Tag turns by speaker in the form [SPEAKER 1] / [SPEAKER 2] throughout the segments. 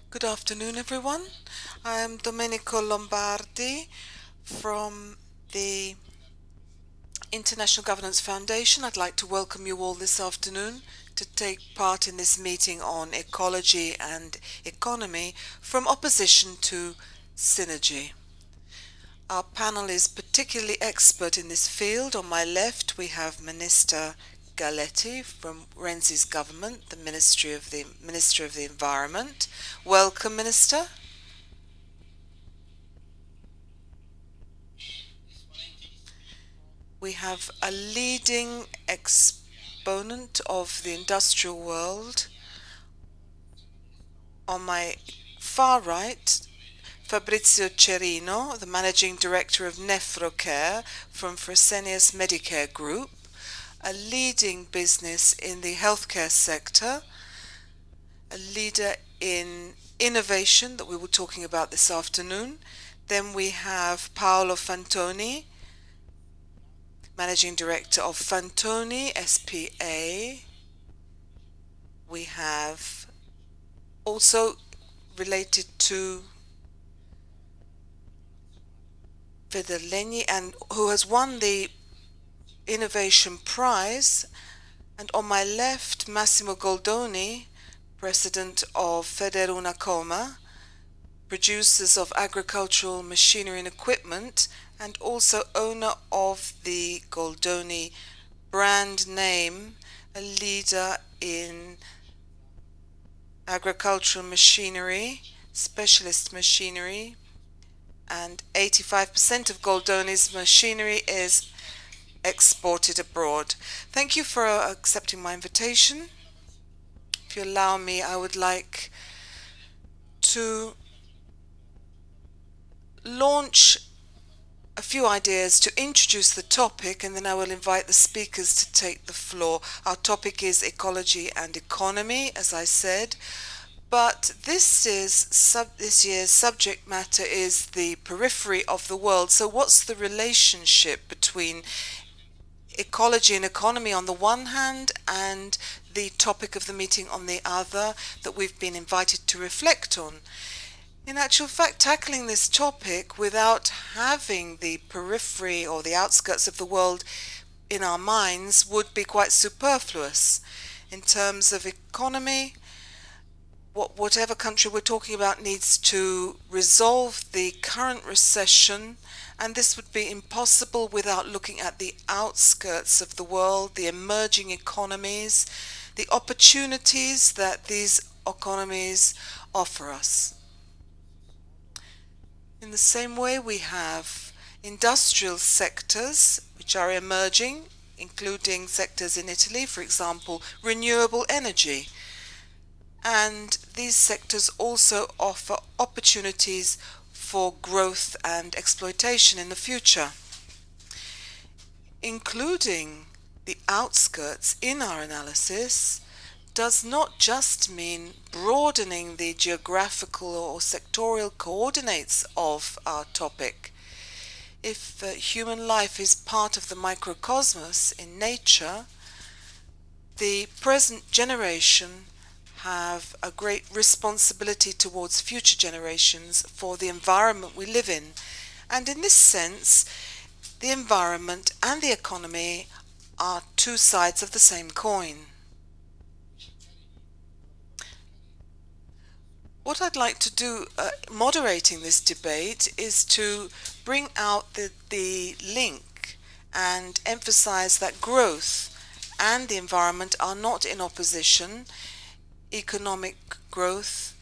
[SPEAKER 1] Good afternoon, everyone. I am Domenico Lombardi from the International Governance Foundation. I'd like to welcome you all this afternoon to take part in this meeting on ecology and economy from opposition to synergy. Our panel is particularly expert in this field. On my left, we have Minister Galletti from Renzi's government, the Minister of the Environment. Welcome, Minister. We have a leading exponent of the industrial world. On my far right, Fabrizio Cerino, the Managing Director of NephroCare from Fresenius Medicare Group, a leading business in the healthcare sector, a leader in innovation that we were talking about this afternoon. Then we have Paolo Fantoni, Managing Director of Fantoni SPA. We have also related to Federunacoma and who has won the Innovation Prize. And on my left, Massimo Goldoni, President of Federunacoma, producers of agricultural machinery and equipment, and also owner of the Goldoni brand name, a leader in agricultural machinery, specialist machinery, and 85% of Goldoni's machinery is exported abroad. Thank you for accepting my invitation. If you allow me, I would like to launch a few ideas to introduce the topic, and then I will invite the speakers to take the floor. Our topic is ecology and economy, as I said, but this year's subject matter is the periphery of the world. So what's the relationship between ecology and economy on the one hand and the topic of the meeting on the other that we've been invited to reflect on? In actual fact, tackling this topic without having the periphery or the outskirts of the world in our minds would be quite superfluous. In terms of economy, whatever country we're talking about needs to resolve the current recession, and this would be impossible without looking at the outskirts of the world, the emerging economies, the opportunities that these economies offer us. In the same way, we have industrial sectors which are emerging, including sectors in Italy, for example, renewable energy. And these sectors also offer opportunities for growth and exploitation in the future. Including the outskirts in our analysis does not just mean broadening the geographical or sectorial coordinates of our topic. If human life is part of the microcosmos in nature, the present generation have a great responsibility towards future generations for the environment we live in. And in this sense, the environment and the economy are two sides of the same coin. What I'd like to do, moderating this debate, is to bring out the link and emphasize that growth and the environment are not in opposition. Economic growth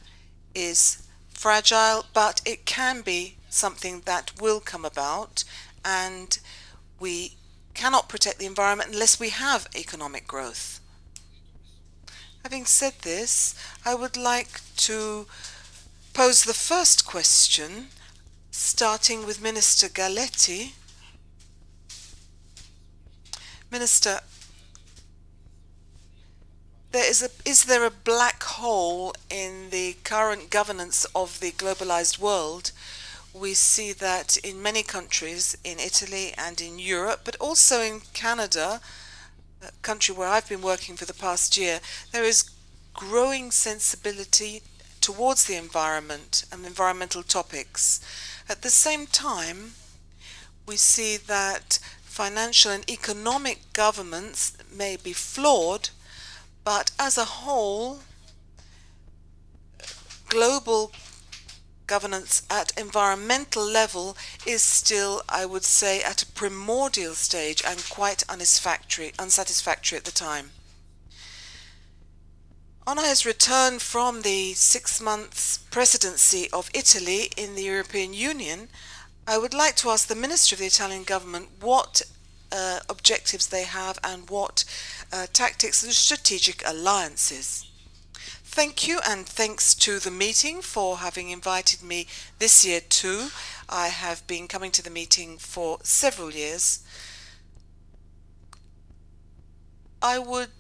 [SPEAKER 1] is fragile, but it can be something that will come about, and we cannot protect the environment unless we have economic growth. Having said this, I would like to pose the first question, starting with Minister Galletti. Minister, is there a black hole in the current governance of the globalized world? We see that in many countries, in Italy and in Europe, but also in Canada, a country where I've been working for the past year, there is growing sensibility towards the environment and environmental topics. At the same time, we see that financial and economic governance may be flawed, but as a whole, global governance at environmental level is still, I would say, at a primordial stage and quite unsatisfactory at the time. On his return from the 6 months presidency of Italy in the European Union, I would like to ask the Minister of the Italian government what objectives they have and what tactics and strategic alliances. Thank you, and thanks to the meeting for having invited me this year too. I have been coming to the meeting for several years. I would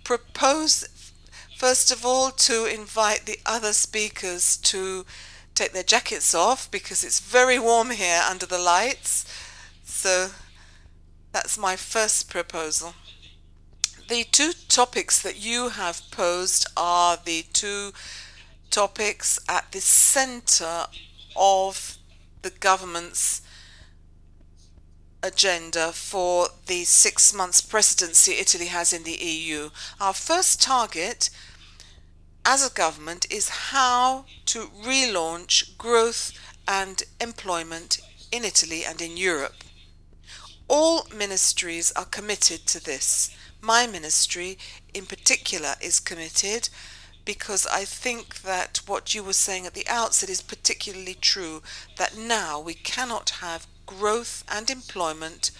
[SPEAKER 1] propose, first of all, to invite the other speakers to take their jackets off because it's very warm here under the lights. So that's my first proposal. The two topics that you have posed are the two topics at the center of the government's agenda for the 6 months presidency Italy has in the EU. Our first target as a government is how to relaunch growth and employment in Italy and in Europe. All ministries are committed to this. My ministry in particular is committed because I think that what you were saying at the outset is particularly true, that now we cannot have growth and employment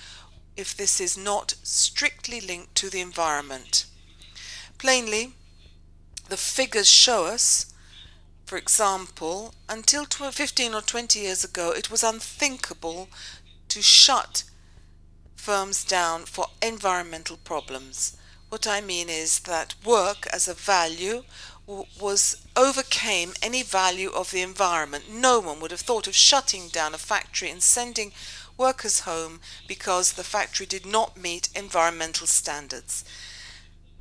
[SPEAKER 1] if this is not strictly linked to the environment. Plainly, the figures show us, for example, until 15 or 20 years ago, it was unthinkable to shut firms down for environmental problems. What I mean is that work as a value overcame any value of the environment. No one would have thought of shutting down a factory and sending workers home because the factory did not meet environmental standards.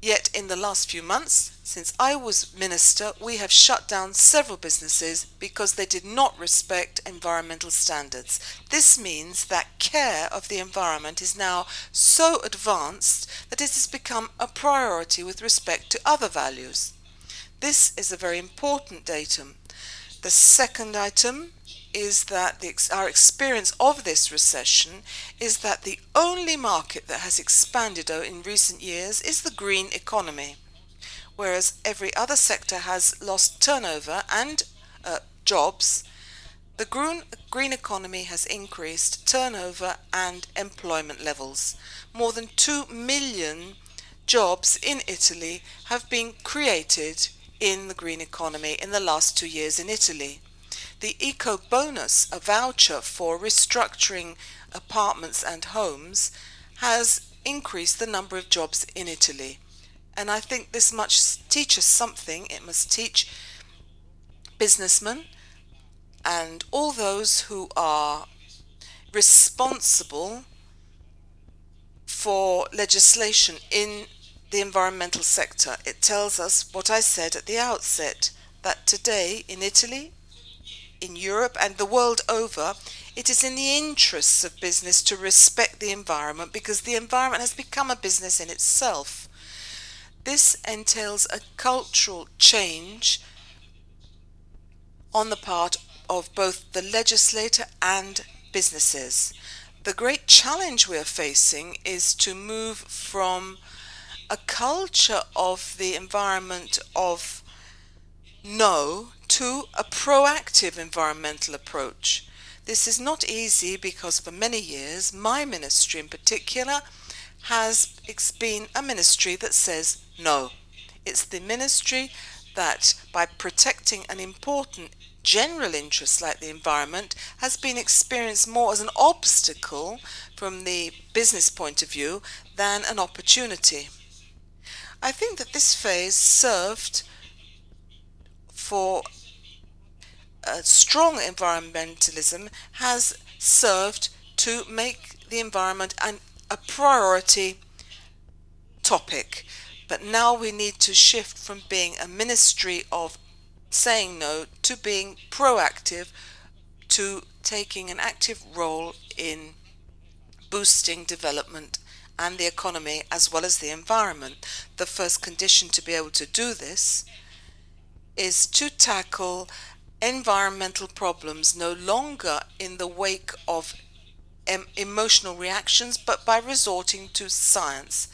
[SPEAKER 1] Yet in the last few months, since I was minister, we have shut down several businesses because they did not respect environmental standards. This means that care of the environment is now so advanced that it has become a priority with respect to other values. This is a very important datum. The second item is that our experience of this recession is that the only market that has expanded in recent years is the green economy, whereas every other sector has lost turnover and jobs. The green economy has increased turnover and employment levels. More than 2 million jobs in Italy have been created in the green economy in the last 2 years in Italy. The eco bonus, a voucher for restructuring apartments and homes, has increased the number of jobs in Italy. And I think this much teaches something. It must teach businessmen and all those who are responsible for legislation in the environmental sector. It tells us what I said at the outset, that today in Italy, in Europe and the world over, it is in the interests of business to respect the environment because the environment has become a business in itself. This entails a cultural change on the part of both the legislator and businesses. The great challenge we are facing is to move from a culture of the environment of no to a proactive environmental approach. This is not easy because for many years, my ministry in particular has been a ministry that says no. It's the ministry that, by protecting an important general interest like the environment, has been experienced more as an obstacle from the business point of view than an opportunity. I think that this phase served for strong environmentalism, has served to make the environment a priority topic. But now we need to shift from being a ministry of saying no to being proactive, to taking an active role in boosting development and the economy as well as the environment. The first condition to be able to do this is to tackle environmental problems no longer in the wake of emotional reactions, but by resorting to science.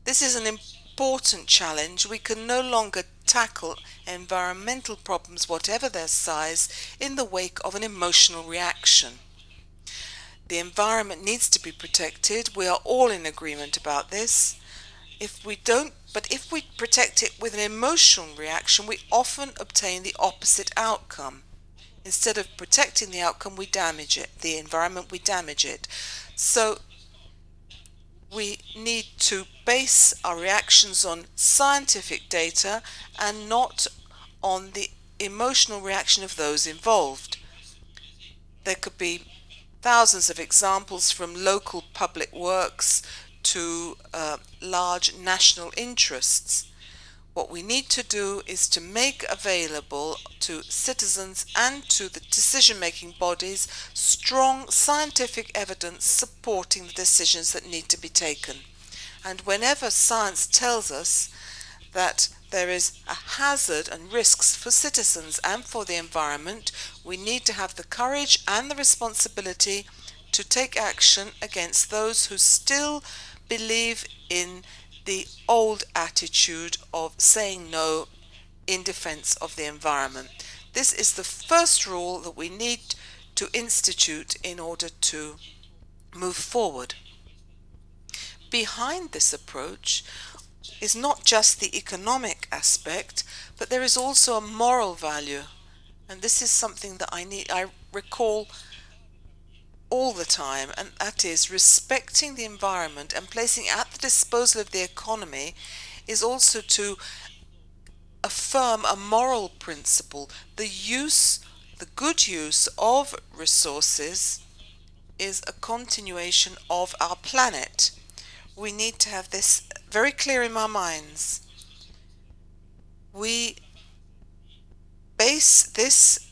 [SPEAKER 1] This is an important challenge. We can no longer tackle environmental problems, whatever their size, in the wake of an emotional reaction. The environment needs to be protected. We are all in agreement about this. If we protect it with an emotional reaction, we often obtain the opposite outcome. Instead of protecting the outcome, we damage it. The environment, we damage it. So we need to base our reactions on scientific data and not on the emotional reaction of those involved. There could be thousands of examples, from local public works to large national interests. What we need to do is to make available to citizens and to the decision-making bodies strong scientific evidence supporting the decisions that need to be taken. And whenever science tells us that there is a hazard and risks for citizens and for the environment, we need to have the courage and the responsibility to take action against those who still believe in the old attitude of saying no in defense of the environment. This is the first rule that we need to institute in order to move forward. Behind this approach is not just the economic aspect, but there is also a moral value. And this is something that I recall all the time, and that is respecting the environment and placing at the disposal of the economy is also to affirm a moral principle. The good use of resources is a continuation of our planet. We need to have this very clear in our minds. We base this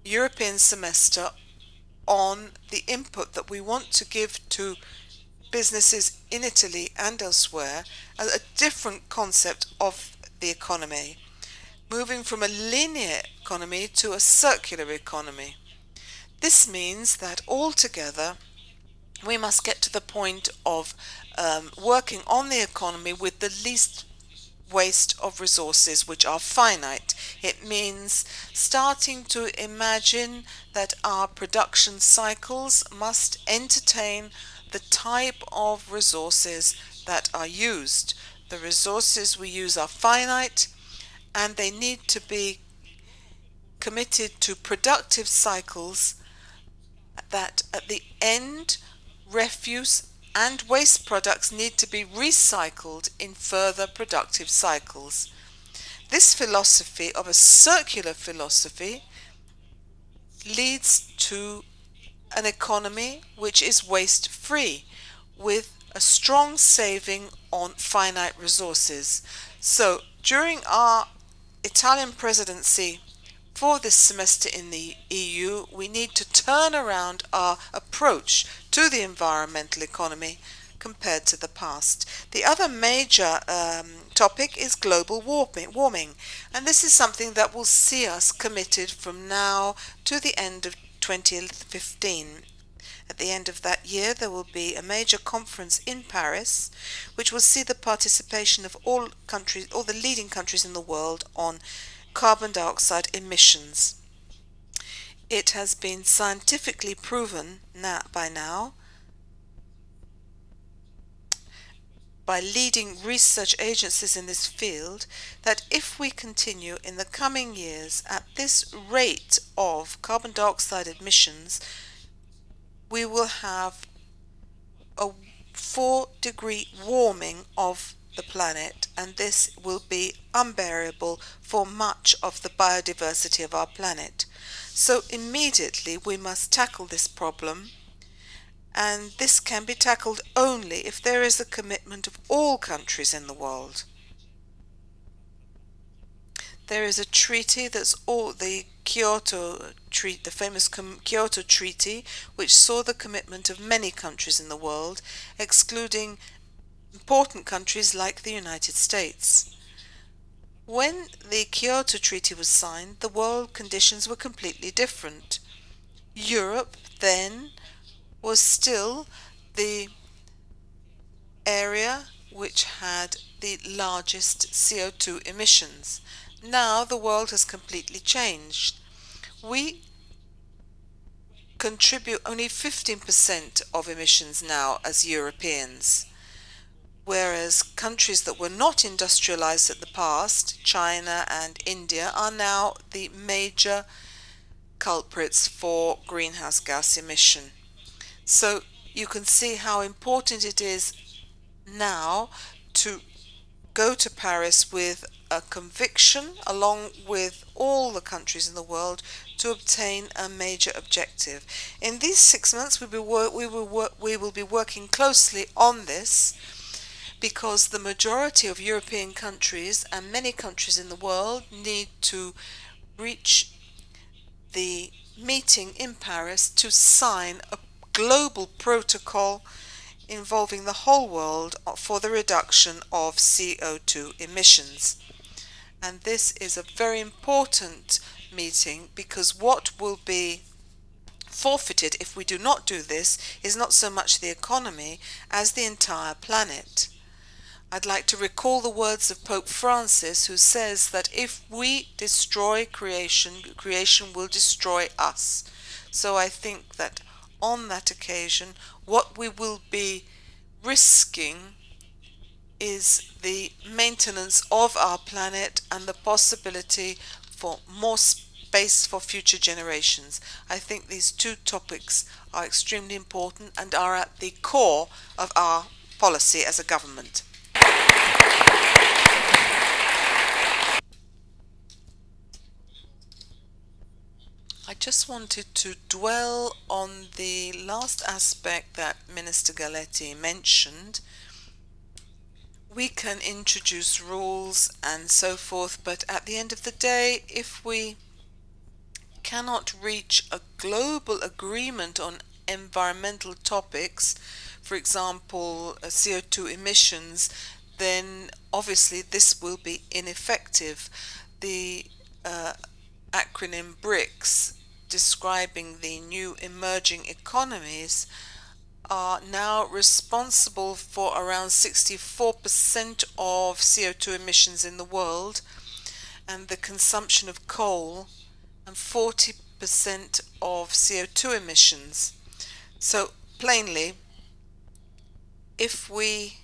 [SPEAKER 1] European semester on the input that we want to give to businesses in Italy and elsewhere, a different concept of the economy, moving from a linear economy to a circular economy. This means that altogether we must get to the point of working on the economy with the least waste of resources which are finite. It means starting to imagine that our production cycles must entertain the type of resources that are used. The resources we use are finite, and they need to be committed to productive cycles that at the end refuse and waste products need to be recycled in further productive cycles. This philosophy of a circular philosophy leads to an economy which is waste-free, with a strong saving on finite resources. So during our Italian presidency for this semester in the EU, we need to turn around our approach to the environmental economy compared to the past. The other major topic is global warming, and this is something that will see us committed from now to the end of 2015. At the end of that year, there will be a major conference in Paris, which will see the participation of all the leading countries in the world on carbon dioxide emissions. It has been scientifically proven by now by leading research agencies in this field that if we continue in the coming years at this rate of carbon dioxide emissions, we will have a 4-degree warming of the planet, and this will be unbearable for much of the biodiversity of our planet. So immediately we must tackle this problem, and this can be tackled only if there is a commitment of all countries in the world. There is a treaty that's all the Kyoto treaty, the famous Kyoto Treaty, which saw the commitment of many countries in the world, excluding important countries like the United States. When the Kyoto Treaty was signed, the world conditions were completely different. Europe then was still the area which had the largest CO2 emissions. Now the world has completely changed. We contribute only 15% of emissions now as Europeans, whereas countries that were not industrialized at the past, China and India, are now the major culprits for greenhouse gas emission. So you can see how important it is now to go to Paris with a conviction, along with all the countries in the world, to obtain a major objective. In these 6 months, we will be working closely on this, because the majority of European countries and many countries in the world need to reach the meeting in Paris to sign a global protocol involving the whole world for the reduction of CO2 emissions. And this is a very important meeting, because what will be forfeited if we do not do this is not so much the economy as the entire planet. I'd like to recall the words of Pope Francis, who says that if we destroy creation, creation will destroy us. So I think that on that occasion, what we will be risking is the maintenance of our planet and the possibility for more space for future generations. I think these two topics are extremely important and are at the core of our policy as a government. I just wanted to dwell on the last aspect that Minister Galletti mentioned. We can introduce rules and so forth, but at the end of the day, if we cannot reach a global agreement on environmental topics, for example, CO2 emissions, then obviously this will be ineffective. The acronym BRICS, describing the new emerging economies, are now responsible for around 64% of CO2 emissions in the world, and the consumption of coal, and 40% of CO2 emissions. So plainly, if we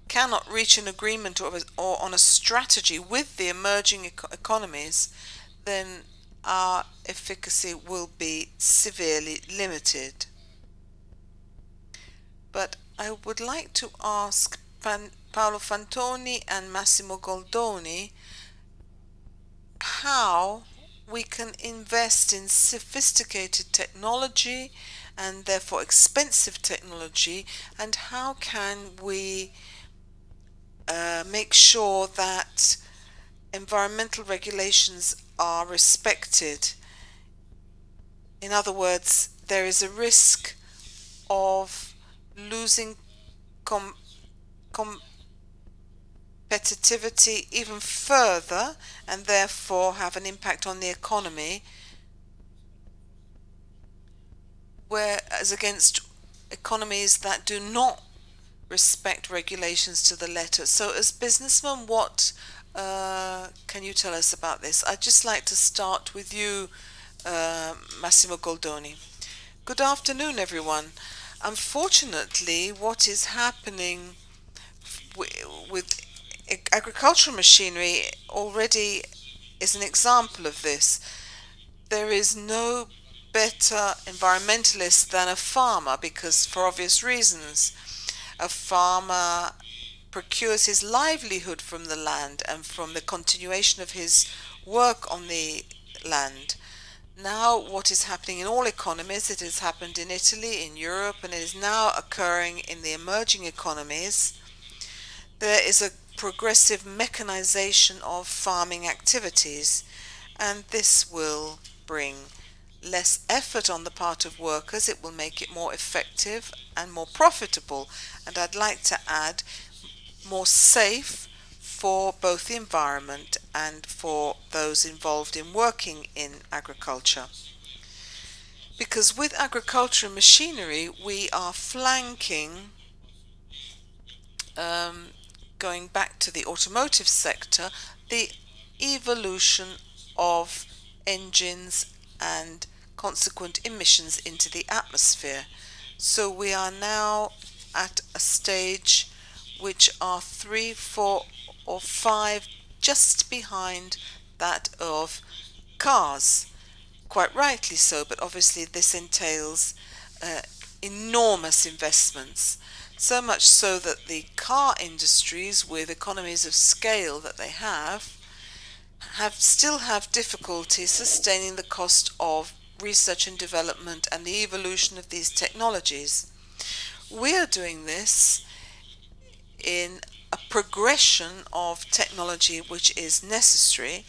[SPEAKER 1] cannot reach an agreement or on a strategy with the emerging economies, then our efficacy will be severely limited. But I would like to ask Paolo Fantoni and Massimo Goldoni how we can invest in sophisticated technology and therefore expensive technology, and how can we make sure that environmental regulations are respected. In other words, there is a risk of losing competitivity even further, and therefore have an impact on the economy, whereas against economies that do not respect regulations to the letter. So as businessmen, what can you tell us about this? I'd just like to start with you, Massimo Goldoni. Good afternoon, everyone. Unfortunately, what is happening with agricultural machinery already is an example of this. There is no better environmentalist than a farmer, because for obvious reasons, a farmer procures his livelihood from the land and from the continuation of his work on the land. Now what is happening in all economies, it has happened in Italy, in Europe, and it is now occurring in the emerging economies. There is a progressive mechanization of farming activities, and this will bring less effort on the part of workers. It will make it more effective and more profitable, and I'd like to add more safe for both the environment and for those involved in working in agriculture. Because with agriculture and machinery, we are flanking, going back to the automotive sector, the evolution of engines and consequent emissions into the atmosphere. So we are now at a stage which are 3, 4, or 5 just behind that of cars. Quite rightly so, but obviously this entails enormous investments. So much so that the car industries, with economies of scale that they still have difficulty sustaining the cost of research and development and the evolution of these technologies. We are doing this in a progression of technology which is necessary,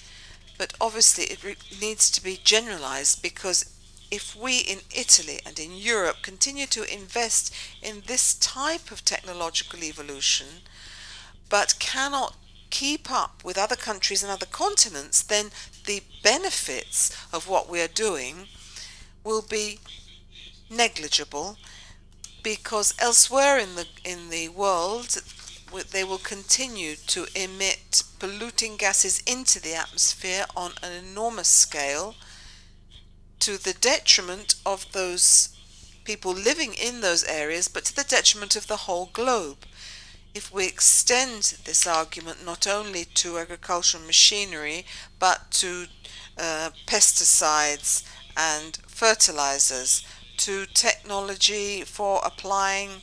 [SPEAKER 1] but obviously it needs to be generalized, because if we in Italy and in Europe continue to invest in this type of technological evolution, but cannot keep up with other countries and other continents, then the benefits of what we are doing will be negligible, because elsewhere in the world they will continue to emit polluting gases into the atmosphere on an enormous scale, to the detriment of those people living in those areas, but to the detriment of the whole globe. If we extend this argument not only to agricultural machinery, but to pesticides and fertilizers, to technology for applying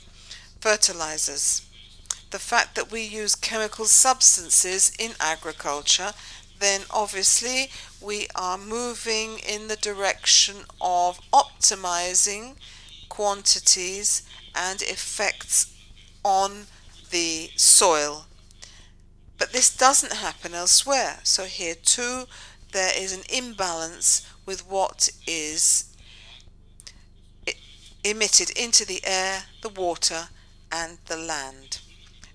[SPEAKER 1] fertilizers, the fact that we use chemical substances in agriculture, then obviously we are moving in the direction of optimizing quantities and effects on the soil. But this doesn't happen elsewhere. So here too there is an imbalance with what is emitted into the air, the water, and the land.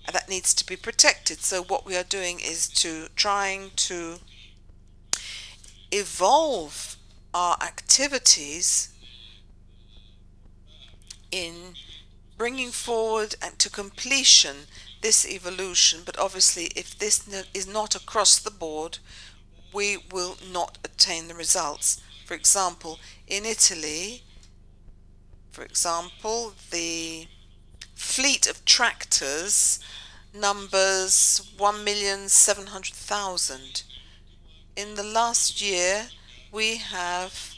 [SPEAKER 1] And that needs to be protected. So what we are doing is trying to evolve our activities in bringing forward and to completion this evolution. But obviously if this is not across the board, we will not attain the results. For example, in Italy, the fleet of tractors numbers 1,700,000. In the last year, we have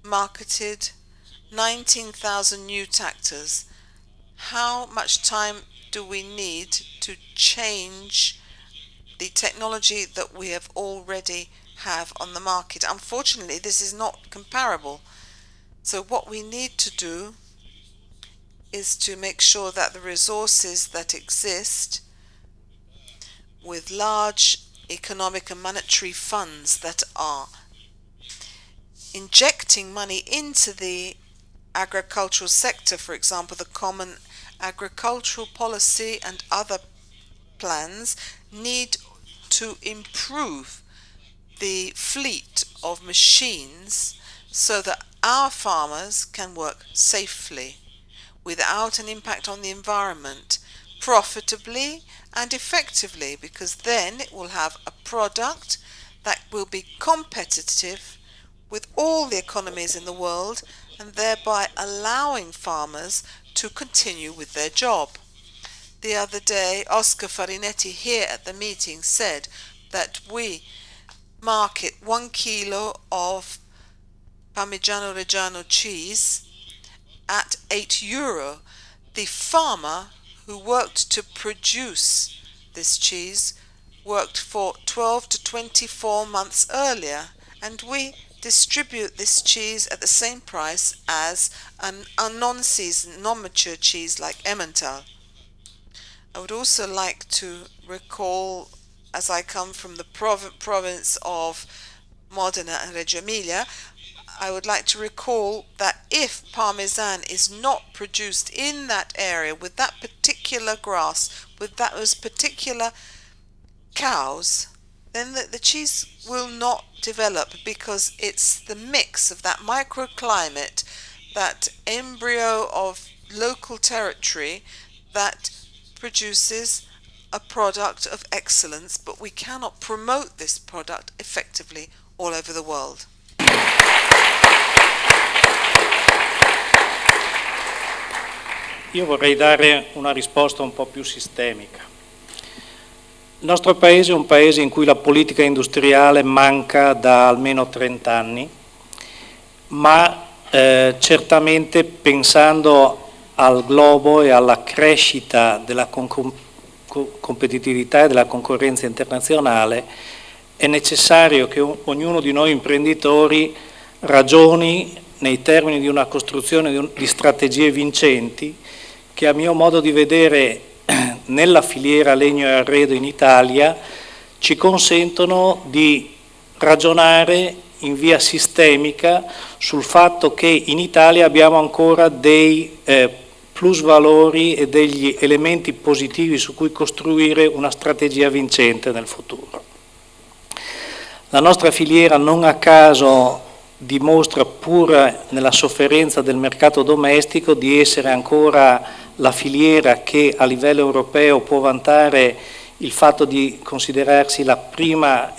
[SPEAKER 1] marketed 19,000 new tractors. How much time do we need to change the technology that we have already have on the market? Unfortunately, this is not comparable. So what we need to do is to make sure that the resources that exist, with large economic and monetary funds that are injecting money into the agricultural sector, for example, the common agricultural policy and other plans, need to improve the fleet of machines so that our farmers can work safely, without an impact on the environment, profitably and effectively, because then it will have a product that will be competitive with all the economies in the world, and thereby allowing farmers to continue with their job. The other day, Oscar Farinetti here at the meeting said that we market 1 kilo of Parmigiano Reggiano cheese at €8. The farmer who worked to produce this cheese worked for 12 to 24 months earlier, and we distribute this cheese at the same price as a non-seasoned, non-mature cheese like Emmental. I would also like to recall, as I come from the province of Modena and Reggio Emilia, I would like to recall that if Parmesan is not produced in that area with that particular grass, with those particular cows, then the cheese will not develop, because it's the mix of that microclimate, that embryo of local territory, that produces a product of excellence, but we cannot promote this product effectively all over the world.
[SPEAKER 2] Io vorrei dare una risposta un po' più sistemica. Il nostro paese è un paese in cui la politica industriale manca da almeno 30 anni, ma certamente pensando al globo e alla crescita della competitività e della concorrenza internazionale, è necessario che ognuno di noi imprenditori ragioni nei termini di una costruzione di strategie vincenti che, a mio modo di vedere, nella filiera legno e arredo in Italia ci consentono di ragionare in via sistemica sul fatto che in Italia abbiamo ancora dei plusvalori e degli elementi positivi su cui costruire una strategia vincente nel futuro. La nostra filiera non a caso dimostra, pur nella sofferenza del mercato domestico, di essere ancora la filiera che a livello europeo può vantare il fatto di considerarsi la prima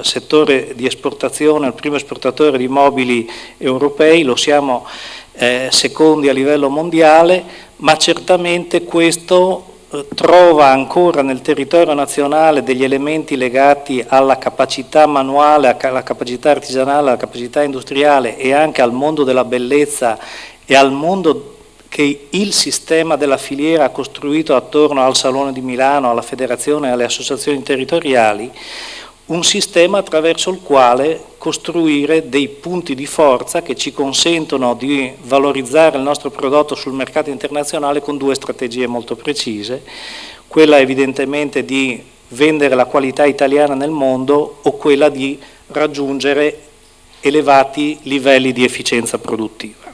[SPEAKER 2] settore di esportazione, il primo esportatore di mobili europei. Lo siamo secondi a livello mondiale, ma certamente questo trova ancora nel territorio nazionale degli elementi legati alla capacità manuale, alla capacità artigianale, alla capacità industriale e anche al mondo della bellezza e al mondo che il sistema della filiera ha costruito attorno al Salone di Milano, alla federazione e alle associazioni territoriali, un sistema attraverso il quale costruire dei punti di forza che ci consentono di valorizzare il nostro prodotto sul mercato internazionale con due strategie molto precise: quella evidentemente di vendere la qualità italiana nel mondo, o quella di raggiungere elevati livelli di efficienza produttiva.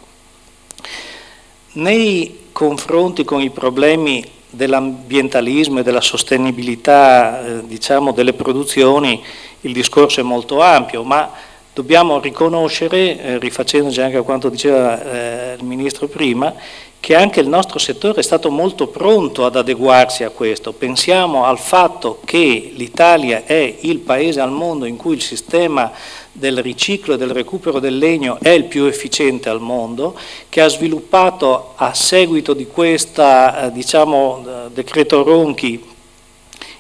[SPEAKER 2] Nei confronti con i problemi dell'ambientalismo e della sostenibilità delle produzioni, il discorso è molto ampio, ma dobbiamo riconoscere, rifacendoci anche a quanto diceva il Ministro prima, che anche il nostro settore è stato molto pronto ad adeguarsi a questo. Pensiamo al fatto che l'Italia è il paese al mondo in cui il sistema del riciclo e del recupero del legno è il più efficiente al mondo, che ha sviluppato a seguito di questa decreto Ronchi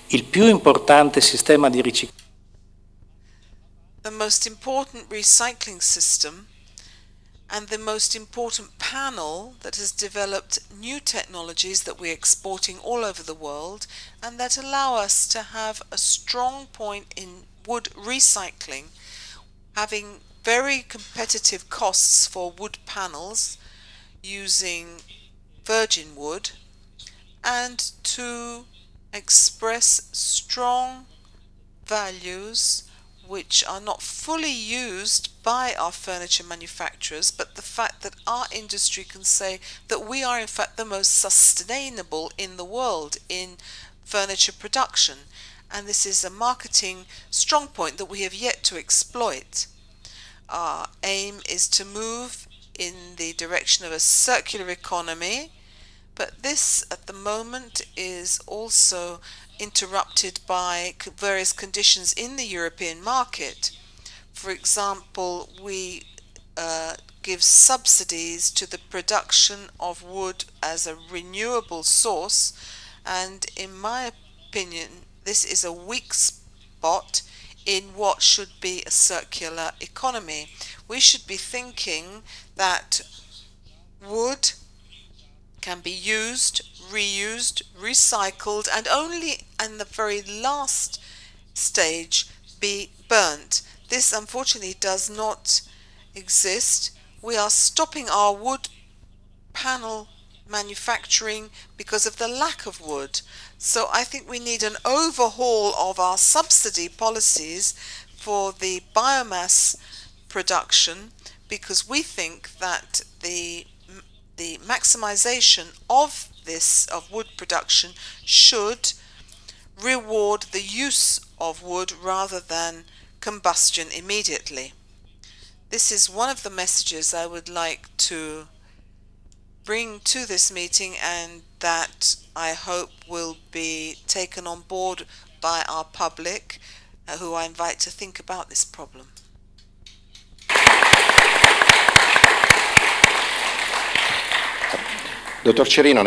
[SPEAKER 2] il più importante sistema di riciclaggio.
[SPEAKER 1] The most important recycling system and the most important panel that has developed new technologies that we're exporting all over the world and that allow us to have a strong point in wood recycling, having very competitive costs for wood panels using virgin wood, and to express strong values which are not fully used by our furniture manufacturers, but the fact that our industry can say that we are in fact the most sustainable in the world in furniture production. And this is a marketing strong point that we have yet to exploit. Our aim is to move in the direction of a circular economy, but this at the moment is also interrupted by various conditions in the European market. For example, we give subsidies to the production of wood as a renewable source, and in my opinion, this is a weak spot in what should be a circular economy. We should be thinking that wood can be used, reused, recycled, and only in the very last stage be burnt. This unfortunately does not exist. We are stopping our wood panel manufacturing because of the lack of wood. So I think we need an overhaul of our subsidy policies for the biomass production, because we think that the maximization of wood production should reward the use of wood rather than combustion immediately. This is one of the messages I would like to bring to this meeting, and that I hope will be taken on board by our public, who I invite to think about this problem.
[SPEAKER 3] Dottor Cerino,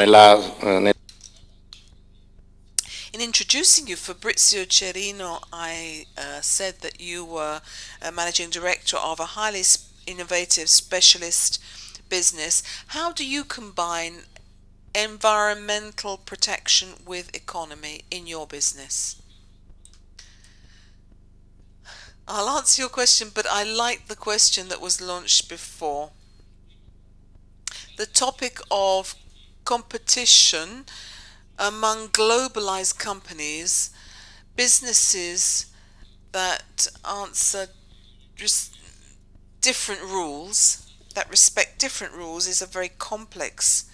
[SPEAKER 1] in introducing you, Fabrizio Cerino, I said that you were a managing director of a highly innovative specialist business. How do you combine environmental protection with economy in your business? I'll answer your question, but I like the question that was launched before. The topic of competition among globalized companies, businesses that answer different rules, that respect different rules, is a very complex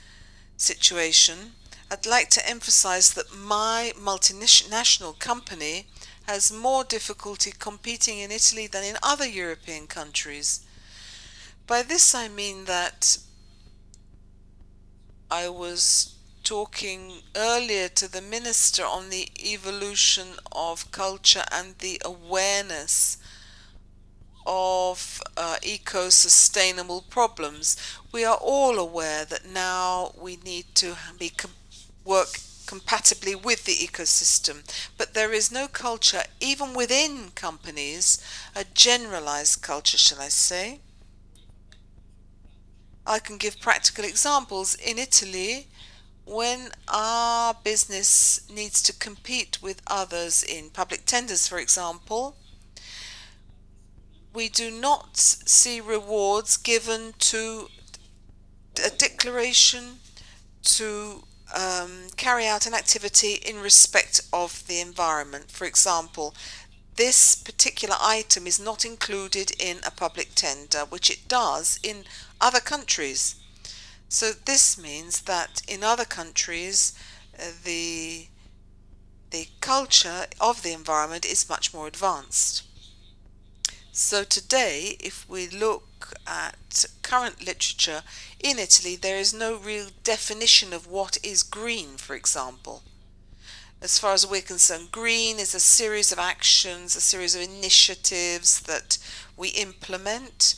[SPEAKER 1] situation. I'd like to emphasize that my multinational company has more difficulty competing in Italy than in other European countries. By this I mean that I was talking earlier to the minister on the evolution of culture and the awareness of eco-sustainable problems. We are all aware that now we need to work compatibly with the ecosystem, but there is no culture, even within companies, a generalized culture, shall I say. I can give practical examples. In Italy, when our business needs to compete with others in public tenders, for example, we do not see rewards given to a declaration to carry out an activity in respect of the environment. For example, this particular item is not included in a public tender, which it does in other countries. So this means that in other countries the culture of the environment is much more advanced. So today, if we look at current literature in Italy, there is no real definition of what is green, for example. As far as we're concerned, green is a series of actions, a series of initiatives that we implement,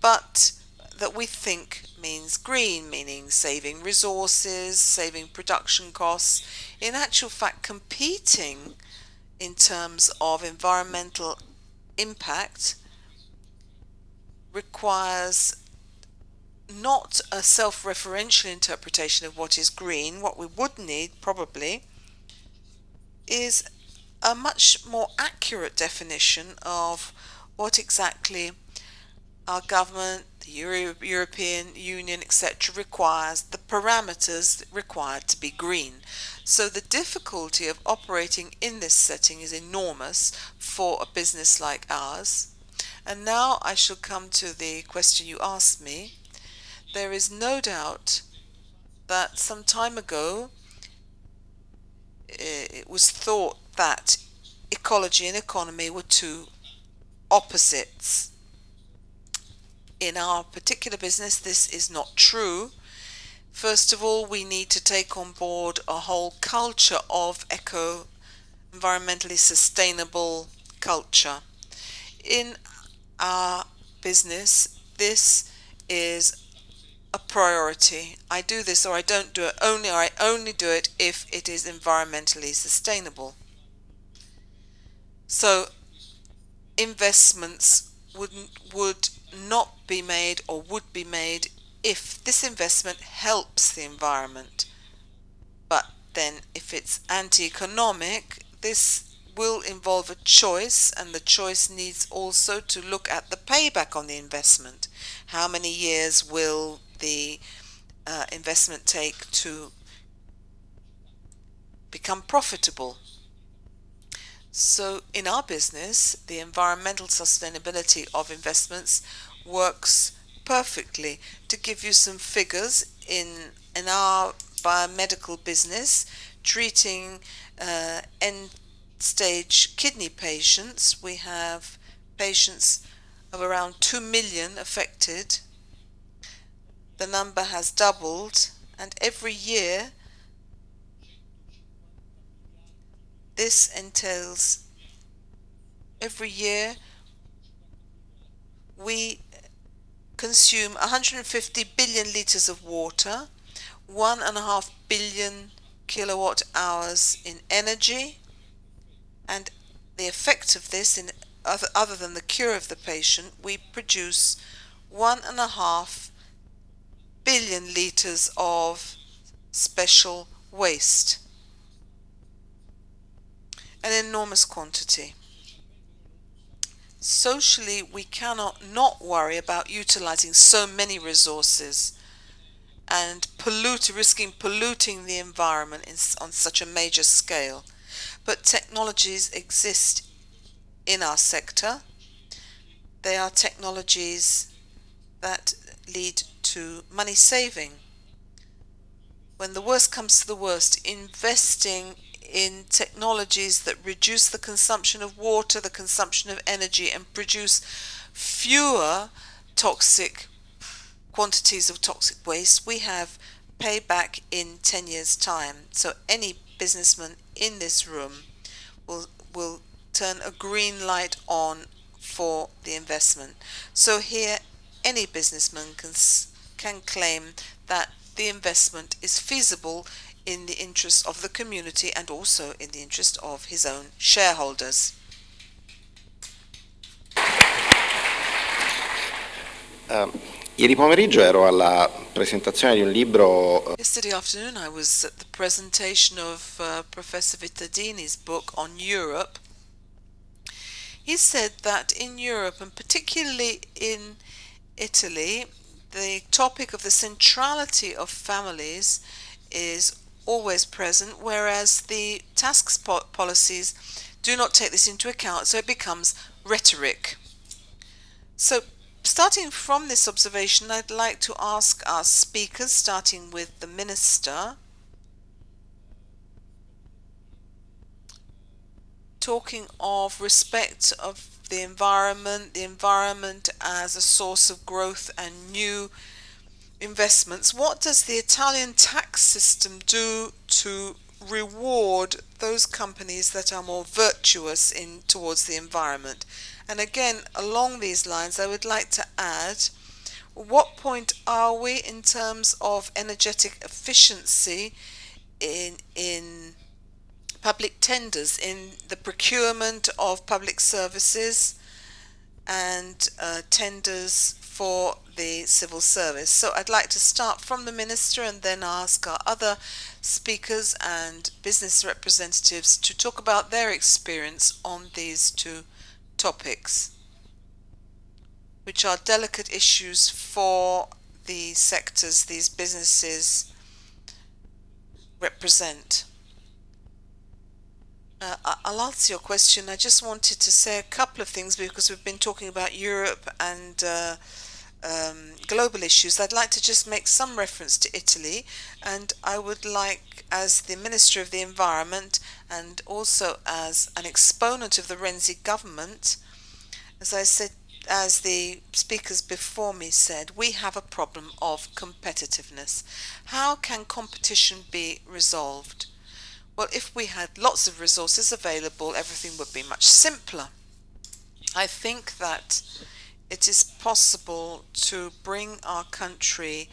[SPEAKER 1] but that we think means green, meaning saving resources, saving production costs. In actual fact, competing in terms of environmental impact requires not a self-referential interpretation of what is green. What we would need probably is a much more accurate definition of what exactly our government, the European Union, etc. requires, the parameters required to be green. So the difficulty of operating in this setting is enormous for a business like ours. And now I shall come to the question you asked me. There is no doubt that some time ago it was thought that ecology and economy were two opposites. In our particular business, this is not true. First of all, we need to take on board a whole culture of environmentally sustainable culture. In our business, this is a priority. I do this or I don't do it, or I only do it if it is environmentally sustainable. So investments would not be made or would be made if this investment helps the environment. But then if it's anti-economic, this will involve a choice, and the choice needs also to look at the payback on the investment. How many years will the investment take to become profitable? So in our business, the environmental sustainability of investments works perfectly. To give you some figures, in our biomedical business, treating end-stage kidney patients, we have patients of around 2 million affected. The number has doubled, and every year this entails, every year we consume 150 billion liters of water, 1.5 billion kilowatt hours in energy, and the effect of this, in other than the cure of the patient, we produce 1.5 billion liters of special waste, an enormous quantity. Socially, we cannot not worry about utilizing so many resources and risking polluting the environment on such a major scale. But technologies exist in our sector. They are technologies that lead to money saving. When the worst comes to the worst, investing in technologies that reduce the consumption of water, the consumption of energy, and produce fewer toxic quantities of toxic waste, we have payback in 10 years' time. So any businessman in this room will turn a green light on for the investment. So here, any businessman can claim that the investment is feasible in the interest of the community and also in the interest of his own shareholders.
[SPEAKER 3] Ieri pomeriggio ero alla presentazione di un libro.
[SPEAKER 1] Yesterday afternoon I was at the presentation of Professor Vittadini's book on Europe. He said that in Europe, and particularly in Italy, the topic of the centrality of families is always present, whereas the tax policies do not take this into account, so it becomes rhetoric. So, starting from this observation, I'd like to ask our speakers, starting with the Minister, talking of respect of the environment as a source of growth and new investments. What does the Italian tax system do to reward those companies that are more virtuous towards the environment? And again, along these lines, I would like to add, what point are we in terms of energetic efficiency in public tenders, in the procurement of public services and tenders for the civil service? So I'd like to start from the Minister and then ask our other speakers and business representatives to talk about their experience on these two topics, which are delicate issues for the sectors these businesses represent. I'll answer your question. I just wanted to say a couple of things because we've been talking about Europe and global issues. I'd like to just make some reference to Italy, and I would like, as the Minister of the Environment and also as an exponent of the Renzi government, as I said, as the speakers before me said, we have a problem of competitiveness. How can competition be resolved? Well, if we had lots of resources available, everything would be much simpler. I think that it is possible to bring our country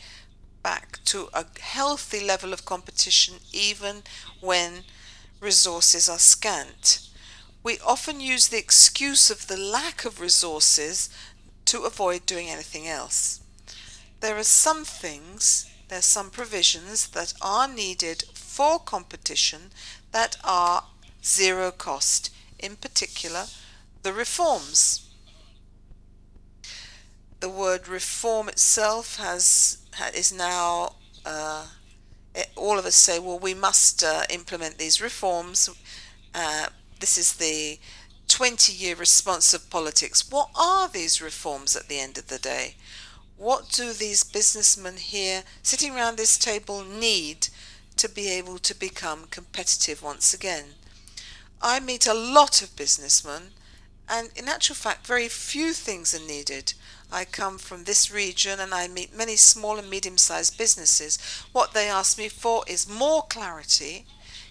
[SPEAKER 1] back to a healthy level of competition even when resources are scant. We often use the excuse of the lack of resources to avoid doing anything else. There are some provisions that are needed for competition that are zero cost, in particular the reforms. The word reform itself is now all of us say, well, we must implement these reforms. This is the 20-year response of politics. What are these reforms at the end of the day? What do these businessmen here sitting around this table need to be able to become competitive once again? I meet a lot of businessmen, and in actual fact, very few things are needed. I come from this region and I meet many small and medium-sized businesses. What they ask me for is more clarity,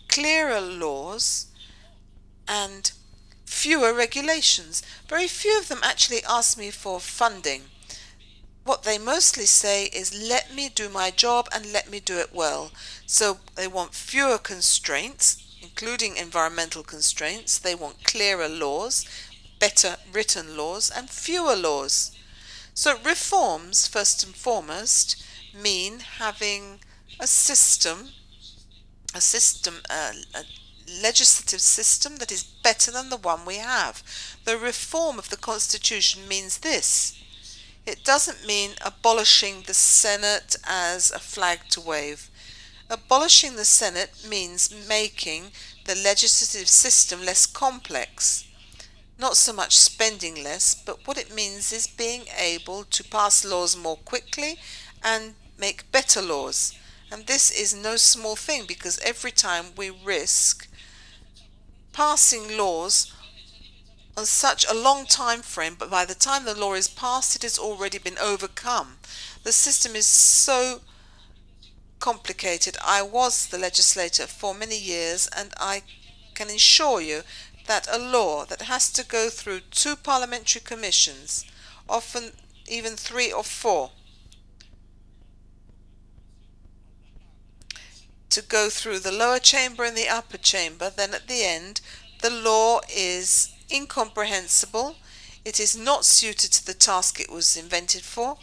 [SPEAKER 1] clearer laws, and fewer regulations. Very few of them actually ask me for funding. What they mostly say is, let me do my job and let me do it well. So they want fewer constraints, including environmental constraints. They want clearer laws, better written laws, and fewer laws. So reforms, first and foremost, mean having a legislative system that is better than the one we have. The reform of the Constitution means this. It doesn't mean abolishing the Senate as a flag to wave. Abolishing the Senate means making the legislative system less complex. Not so much spending less, but what it means is being able to pass laws more quickly and make better laws. And this is no small thing, because every time we risk passing laws on such a long time frame, but by the time the law is passed, it has already been overcome. The system is so complicated. I was the legislator for many years, and I can assure you that a law that has to go through 2 parliamentary commissions, often even 3 or 4, to go through the lower chamber and the upper chamber, then at the end the law is incomprehensible. It is not suited to the task it was invented for.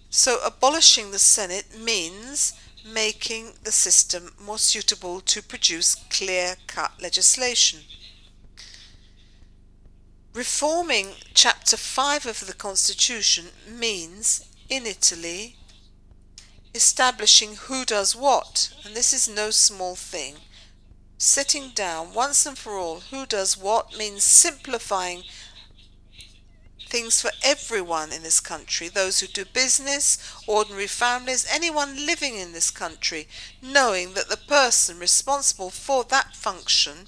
[SPEAKER 1] So abolishing the Senate means making the system more suitable to produce clear-cut legislation. Reforming Chapter 5 of the Constitution means, in Italy, establishing who does what, and this is no small thing. Setting down once and for all who does what means simplifying things for everyone in this country, those who do business, ordinary families, anyone living in this country, knowing that the person responsible for that function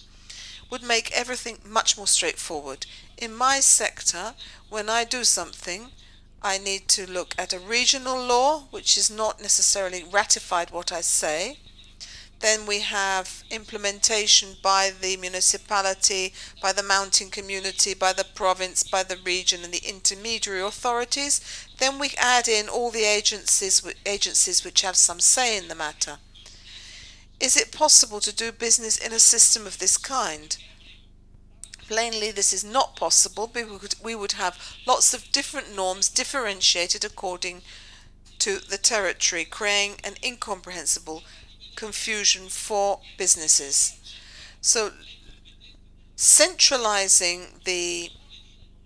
[SPEAKER 1] would make everything much more straightforward. In my sector, when I do something, I need to look at a regional law, which is not necessarily ratified what I say. Then we have implementation by the municipality, by the mountain community, by the province, by the region and the intermediary authorities. Then we add in all the agencies which have some say in the matter. Is it possible to do business in a system of this kind? Plainly, this is not possible. We would have lots of different norms differentiated according to the territory, creating an incomprehensible confusion for businesses. So centralizing the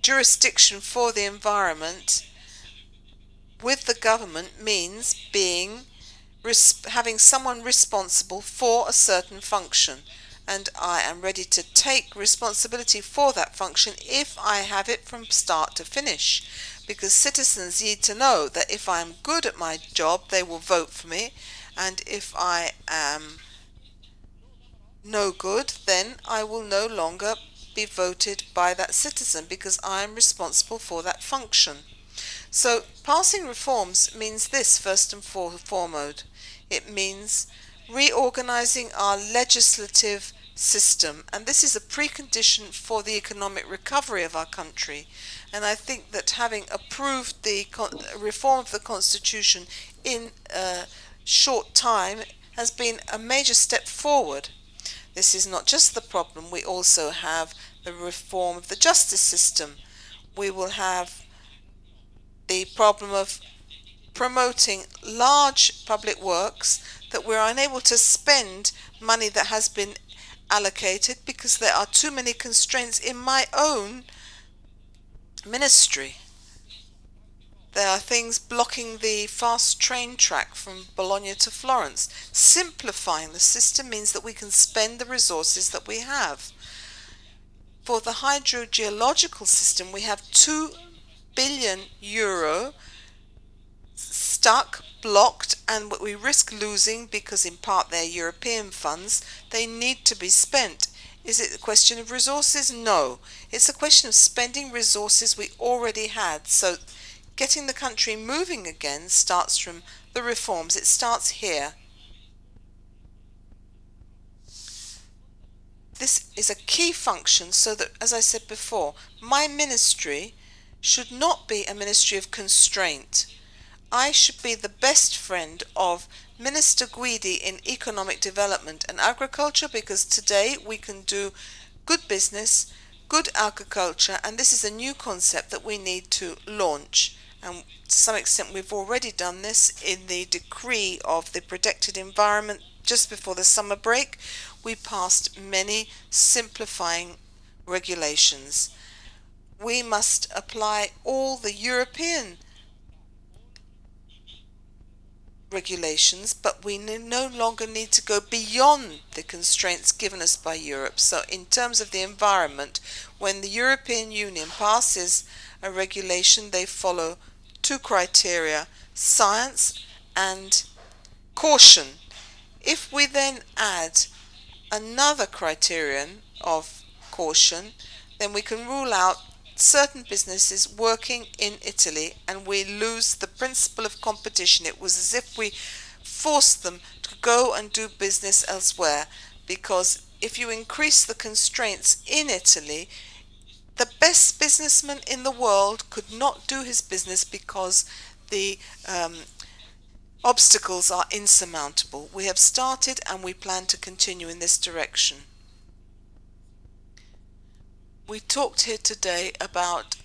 [SPEAKER 1] jurisdiction for the environment with the government means having someone responsible for a certain function, and I am ready to take responsibility for that function if I have it from start to finish, because citizens need to know that if I am good at my job, they will vote for me, and if I am no good, then I will no longer be voted by that citizen, because I am responsible for that function. So passing reforms means this, first and foremost. It means reorganizing our legislative system, and this is a precondition for the economic recovery of our country. And I think that having approved the reform of the Constitution in a short time has been a major step forward. This is not just the problem. We also have the reform of the justice system. We will have the problem of promoting large public works that we're unable to spend money that has been allocated because there are too many constraints in my own ministry. There are things blocking the fast train track from Bologna to Florence. Simplifying the system means that we can spend the resources that we have. For the hydrogeological system, we have €2 billion stuck, blocked, and we risk losing because in part they're European funds. They need to be spent. Is it a question of resources? No. It's a question of spending resources we already had. So getting the country moving again starts from the reforms. It starts here. This is a key function so that, as I said before, my ministry should not be a ministry of constraint. I should be the best friend of Minister Guidi in economic development and agriculture, because today we can do good business, good agriculture, and this is a new concept that we need to launch. And to some extent we've already done this in the decree of the protected environment just before the summer break. We passed many simplifying regulations. We must apply all the European regulations, but we no longer need to go beyond the constraints given us by Europe. So in terms of the environment, when the European Union passes a regulation, they follow two criteria: science and caution. If we then add another criterion of caution, then we can rule out certain businesses working in Italy, and we lose the principle of competition. It was as if we forced them to go and do business elsewhere, because if you increase the constraints in Italy, the best businessman in the world could not do his business because the obstacles are insurmountable. We have started and we plan to continue in this direction. We talked here today about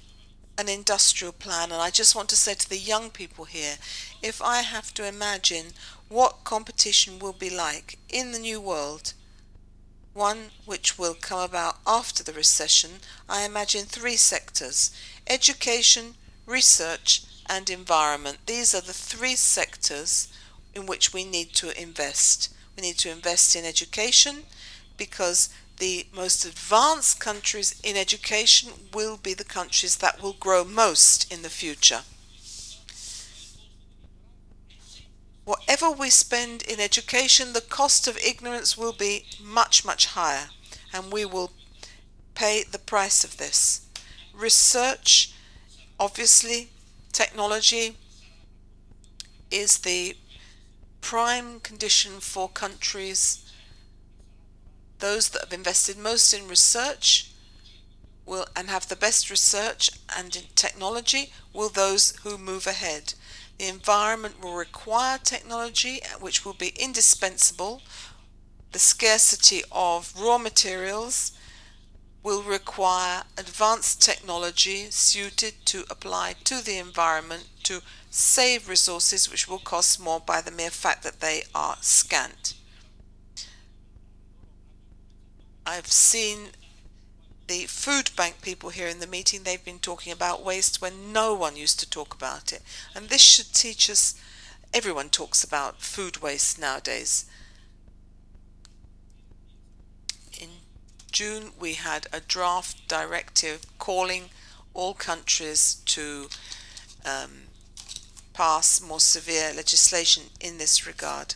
[SPEAKER 1] an industrial plan, and I just want to say to the young people here, if I have to imagine what competition will be like in the new world, one which will come about after the recession, I imagine three sectors: education, research, and environment. These are the three sectors in which we need to invest. We need to invest in education, because the most advanced countries in education will be the countries that will grow most in the future. Whatever we spend in education, the cost of ignorance will be much, much higher, and we will pay the price of this. Research, obviously, technology is the prime condition for countries. Those that have invested most in research will, and have the best research and in technology, will those who move ahead. The environment will require technology, which will be indispensable. The scarcity of raw materials will require advanced technology suited to apply to the environment to save resources which will cost more by the mere fact that they are scant. I've seen the food bank people here in the meeting. They've been talking about waste when no one used to talk about it. And this should teach us, everyone talks about food waste nowadays. In June we had a draft directive calling all countries to pass more severe legislation in this regard.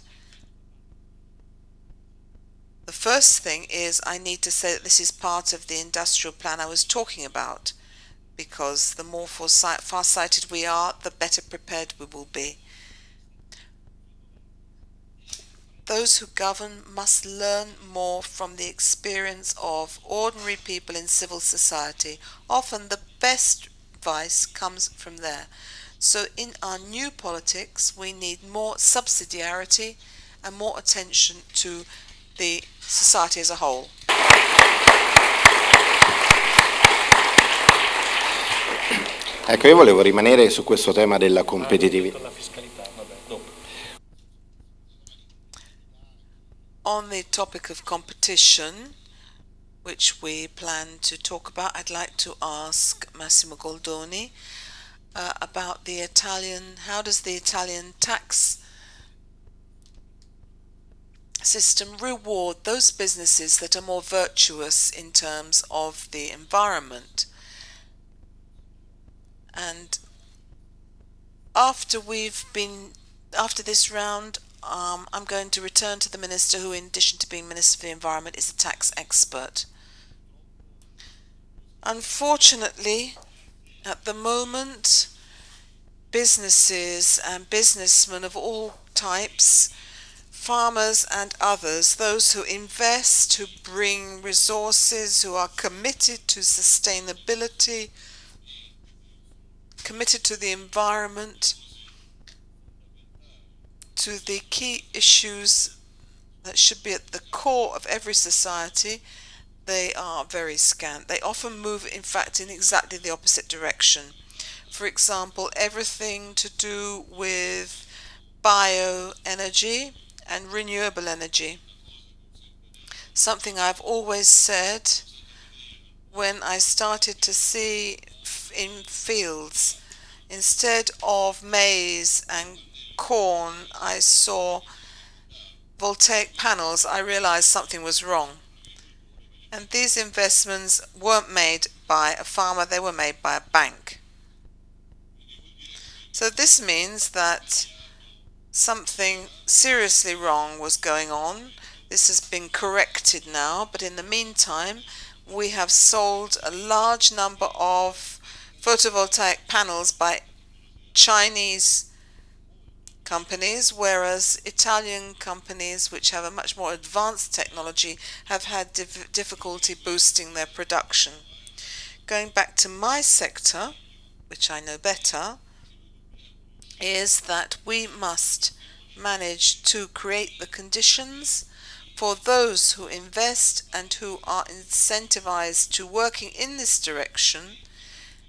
[SPEAKER 1] The first thing is, I need to say that this is part of the industrial plan I was talking about, because the more far-sighted we are, the better prepared we will be. Those who govern must learn more from the experience of ordinary people in civil society. Often the best advice comes from there. So in our new politics, we need more subsidiarity and more attention to the society as a whole.
[SPEAKER 3] Ecco, io volevo rimanere su questo tema della competitività.
[SPEAKER 1] On the topic of competition, which we plan to talk about, I'd like to ask Massimo Goldoni. about the Italian, how does the Italian tax system reward those businesses that are more virtuous in terms of the environment. And after this round, I'm going to return to the Minister who, in addition to being Minister for the Environment, is a tax expert. Unfortunately, at the moment, businesses and businessmen of all types, farmers and others, those who invest, who bring resources, who are committed to sustainability, committed to the environment, to the key issues that should be at the core of every society, they are very scant. They often move, in fact, in exactly the opposite direction. For example, everything to do with bioenergy and renewable energy. Something I've always said when I started to see in fields, instead of maize and corn, I saw voltaic panels. I realized something was wrong. And these investments weren't made by a farmer, they were made by a bank. So this means that something seriously wrong was going on. This has been corrected now, but in the meantime, we have sold a large number of photovoltaic panels by Chinese companies, whereas Italian companies, which have a much more advanced technology, have had difficulty boosting their production. Going back to my sector, which I know better, is that we must manage to create the conditions for those who invest and who are incentivized to working in this direction,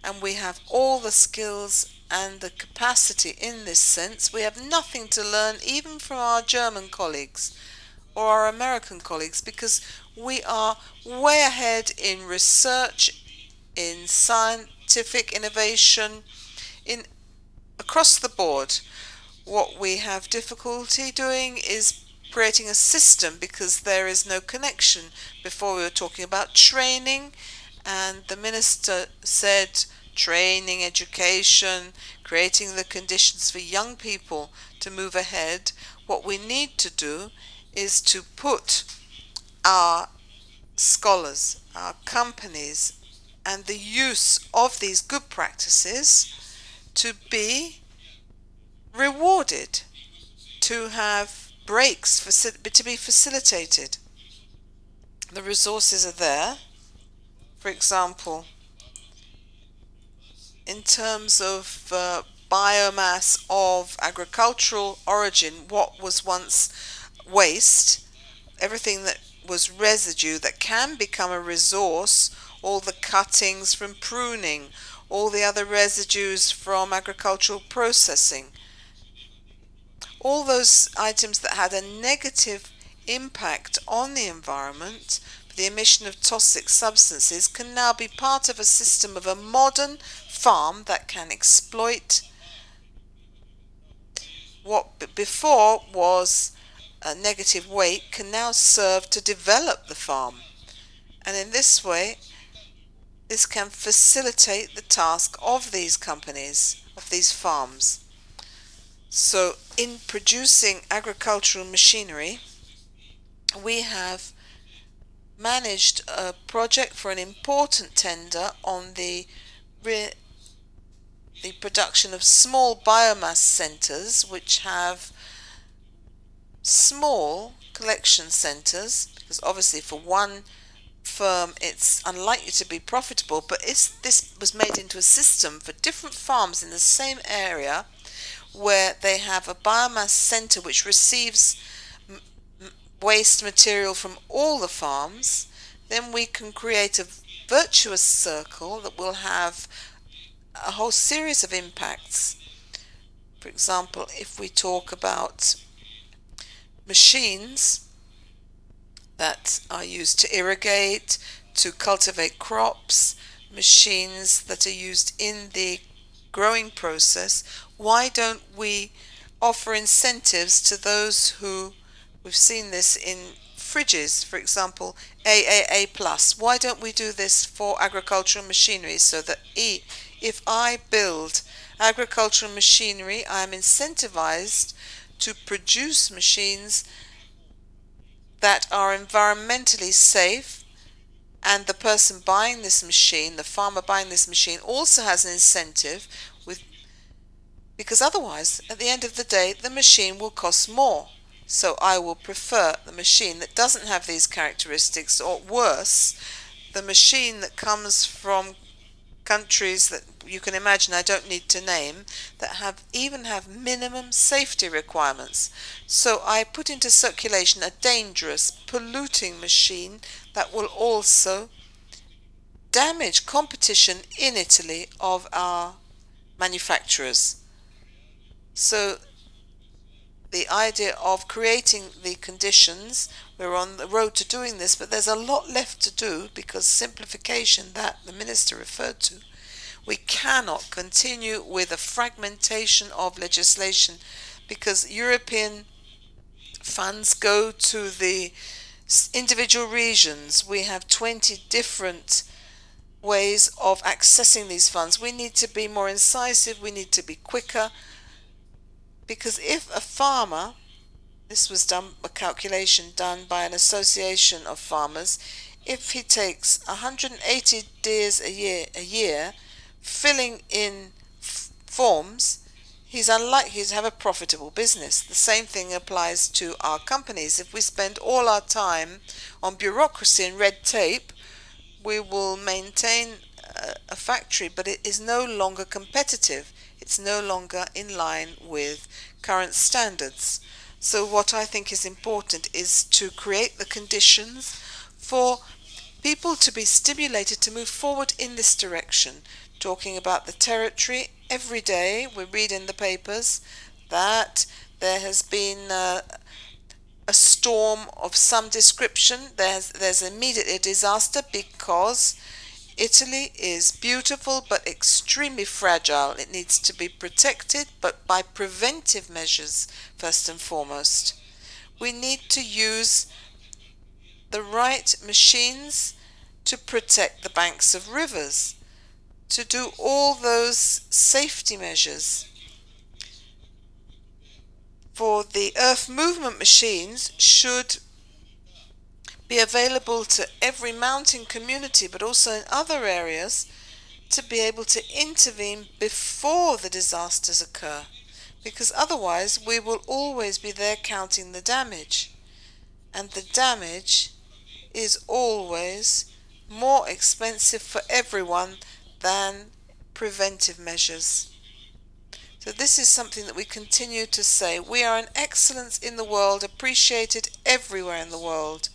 [SPEAKER 1] and we have all the skills and the capacity in this sense. We have nothing to learn even from our German colleagues or our American colleagues, because we are way ahead in research, in scientific innovation, in across the board. What we have difficulty doing is creating a system, because there is no connection. Before we were talking about training, and the minister said training, education, creating the conditions for young people to move ahead. What we need to do is to put our scholars, our companies, and the use of these good practices to be rewarded, to have breaks, to be facilitated. The resources are there. For example, in terms of biomass of agricultural origin, what was once waste, everything that was residue that can become a resource, all the cuttings from pruning, all the other residues from agricultural processing, all those items that had a negative impact on the environment, the emission of toxic substances, can now be part of a system of a modern farm that can exploit what before was a negative weight, can now serve to develop the farm. And in this way, this can facilitate the task of these companies, of these farms. So in producing agricultural machinery, we have managed a project for an important tender on the production of small biomass centers, which have small collection centers, because obviously for one firm it's unlikely to be profitable, but this was made into a system for different farms in the same area, where they have a biomass center which receives waste material from all the farms. Then we can create a virtuous circle that will have a whole series of impacts. For example, if we talk about machines that are used to irrigate, to cultivate crops, machines that are used in the growing process, why don't we offer incentives to those who, we've seen this in fridges, for example, AAA+. Why don't we do this for agricultural machinery so that if I build agricultural machinery, I am incentivized to produce machines that are environmentally safe, and the person buying this machine, the farmer buying this machine, also has an incentive because otherwise, at the end of the day, the machine will cost more. So I will prefer the machine that doesn't have these characteristics, or worse, the machine that comes from countries that you can imagine, I don't need to name, that even have minimum safety requirements. So I put into circulation a dangerous, polluting machine that will also damage competition in Italy of our manufacturers. So the idea of creating the conditions, we're on the road to doing this, but there's a lot left to do because simplification that the minister referred to. We cannot continue with a fragmentation of legislation because European funds go to the individual regions. We have 20 different ways of accessing these funds. We need to be more incisive, we need to be quicker, because if a farmer, this was a calculation done by an association of farmers, if he takes 180 deers a year filling in forms, he's unlikely to have a profitable business. The same thing applies to our companies. If we spend all our time on bureaucracy and red tape, we will maintain a factory, but it is no longer competitive. It's no longer in line with current standards. So what I think is important is to create the conditions for people to be stimulated to move forward in this direction. Talking about the territory, every day we read in the papers that there has been a storm of some description. There's immediately a disaster because Italy is beautiful but extremely fragile. It needs to be protected, but by preventive measures first and foremost. We need to use the right machines to protect the banks of rivers, to do all those safety measures. For the earth movement machines should be available to every mountain community, but also in other areas, to be able to intervene before the disasters occur, because otherwise we will always be there counting the damage, and the damage is always more expensive for everyone than preventive measures. So this is something that we continue to say. We are an excellence in the world, appreciated everywhere in the world.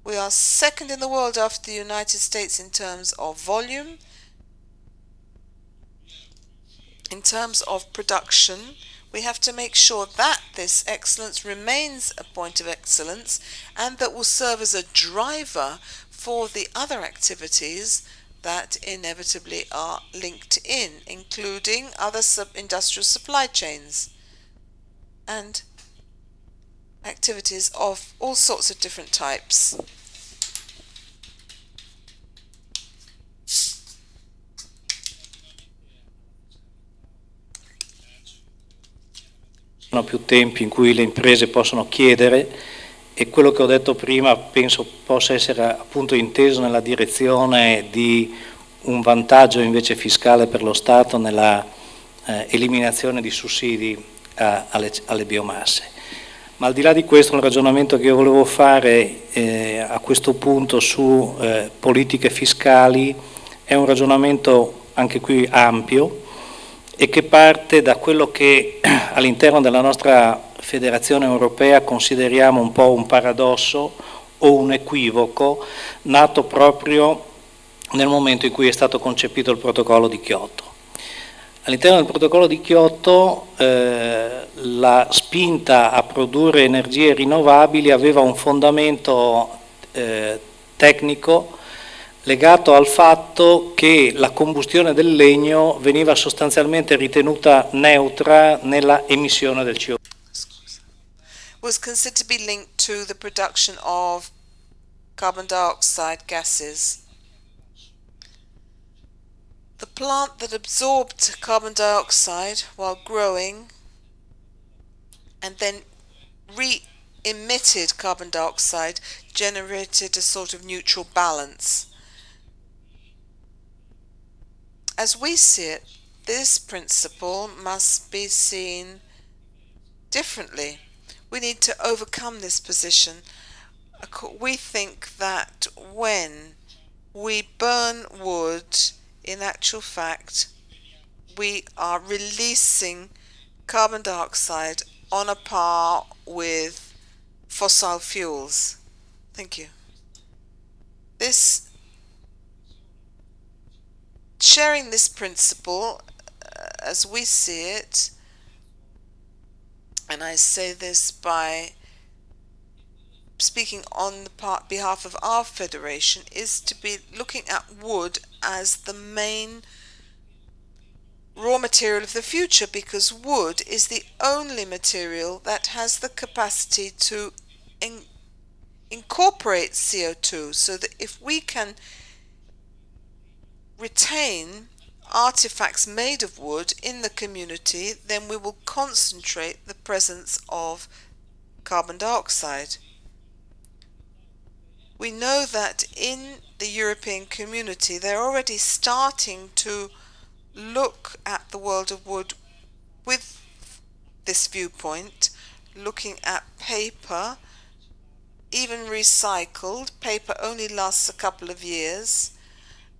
[SPEAKER 1] We are second in the world after the United States in terms of volume, in terms of production. We have to make sure that this excellence remains a point of excellence and that will serve as a driver for the other activities that inevitably are linked in, including other industrial supply chains and activities of all sorts of different types.
[SPEAKER 2] Sono più tempi in cui le imprese possono chiedere, e quello che ho detto prima penso possa essere appunto inteso nella direzione di un vantaggio invece fiscale per lo Stato nella eliminazione di sussidi alle biomasse. Ma al di là di questo, il ragionamento che io volevo fare a questo punto su politiche fiscali è un ragionamento anche qui ampio e che parte da quello che all'interno della nostra Federazione Europea consideriamo un po' un paradosso o un equivoco nato proprio nel momento in cui è stato concepito il protocollo di Kyoto. All'interno del protocollo di Kyoto la spinta a produrre energie rinnovabili aveva un fondamento tecnico legato al fatto che la combustione del legno veniva sostanzialmente ritenuta neutra nella emissione del CO2.
[SPEAKER 1] Was considered to be linked to the production of carbon dioxide gases. The plant that absorbed carbon dioxide while growing and then re-emitted carbon dioxide generated a sort of neutral balance. As we see it, this principle must be seen differently. We need to overcome this position. We think that when we burn wood, in actual fact, we are releasing carbon dioxide on a par with fossil fuels. Thank you. Sharing this principle, as we see it, and I say this by speaking on the behalf of our federation, is to be looking at wood as the main raw material of the future, because wood is the only material that has the capacity to incorporate CO2, so that if we can retain artifacts made of wood in the community, then we will concentrate the presence of carbon dioxide. We know that in the European community they're already starting to look at the world of wood with this viewpoint, looking at paper, even recycled. Paper only lasts a couple of years.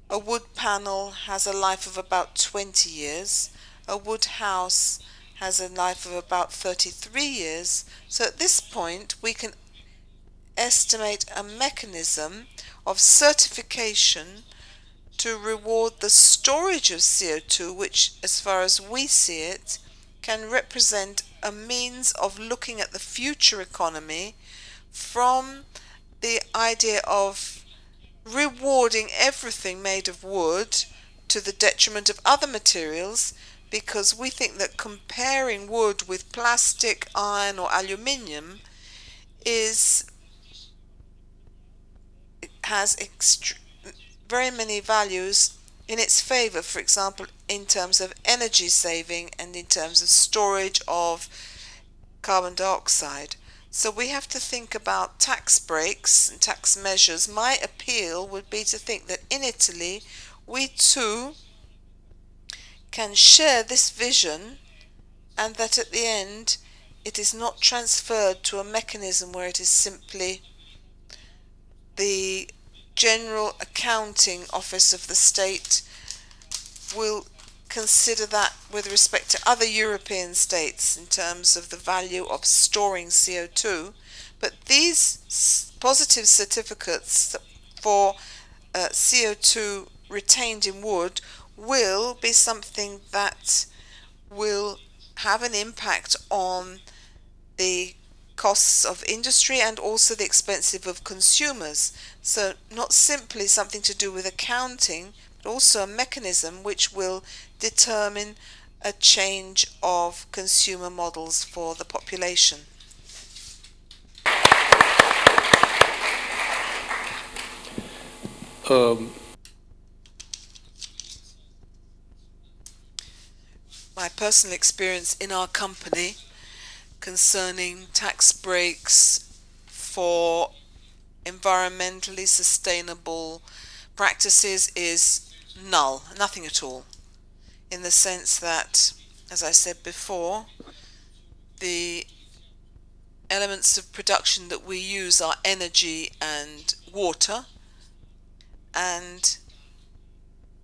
[SPEAKER 1] A wood panel has a life of about 20 years. A wood house has a life of about 33 years. So at this point we can estimate a mechanism of certification to reward the storage of CO2, which, as far as we see it, can represent a means of looking at the future economy from the idea of rewarding everything made of wood to the detriment of other materials, because we think that comparing wood with plastic, iron or aluminium has very many values in its favor, for example in terms of energy saving and in terms of storage of carbon dioxide. So we have to think about tax breaks and tax measures. My appeal would be to think that in Italy we too can share this vision, and that at the end it is not transferred to a mechanism where it is simply the General Accounting Office of the state will consider that with respect to other European states in terms of the value of storing CO2, but these positive certificates for CO2 retained in wood will be something that will have an impact on the costs of industry and also the expenses of consumers. So not simply something to do with accounting, but also a mechanism which will determine a change of consumer models for the population. My personal experience in our company concerning tax breaks for environmentally sustainable practices is null, nothing at all, in the sense that, as I said before, the elements of production that we use are energy and water, and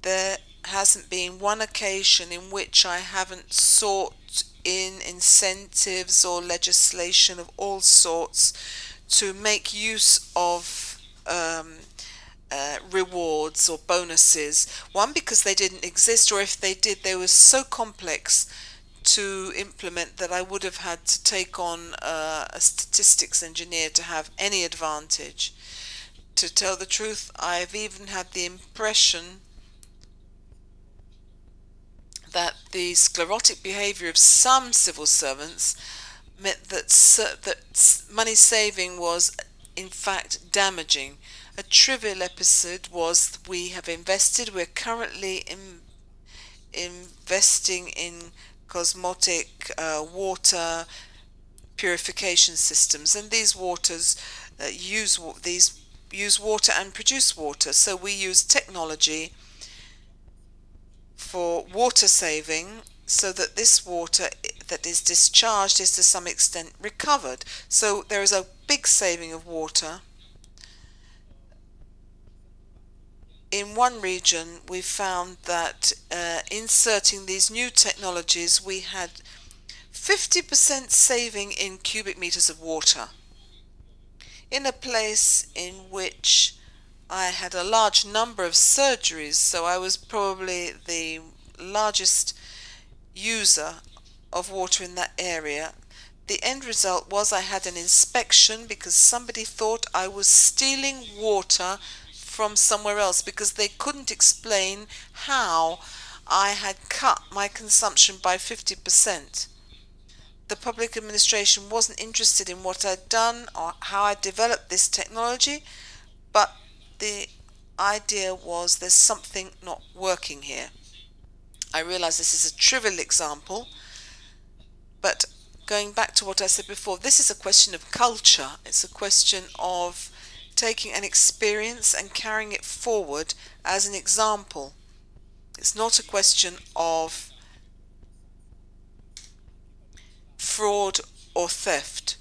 [SPEAKER 1] there hasn't been one occasion in which I haven't sought in incentives or legislation of all sorts to make use of rewards or bonuses. One, because they didn't exist, or if they did, they were so complex to implement that I would have had to take on a statistics engineer to have any advantage. To tell the truth, I've even had the impression that the sclerotic behavior of some civil servants meant that money saving was in fact damaging. A trivial episode was we're currently investing in osmotic water purification systems, and these waters use water and produce water. So we use technology for water saving so that this water that is discharged is to some extent recovered. So there is a big saving of water. In one region, we found that inserting these new technologies, we had 50% saving in cubic meters of water. In a place in which I had a large number of surgeries, so I was probably the largest user of water in that area. The end result was I had an inspection because somebody thought I was stealing water from somewhere else because they couldn't explain how I had cut my consumption by 50%. The public administration wasn't interested in what I'd done or how I developed this technology, but the idea was there's something not working here. I realize this is a trivial example, but going back to what I said before, this is a question of culture. It's a question of taking an experience and carrying it forward as an example. It's not a question of fraud or theft.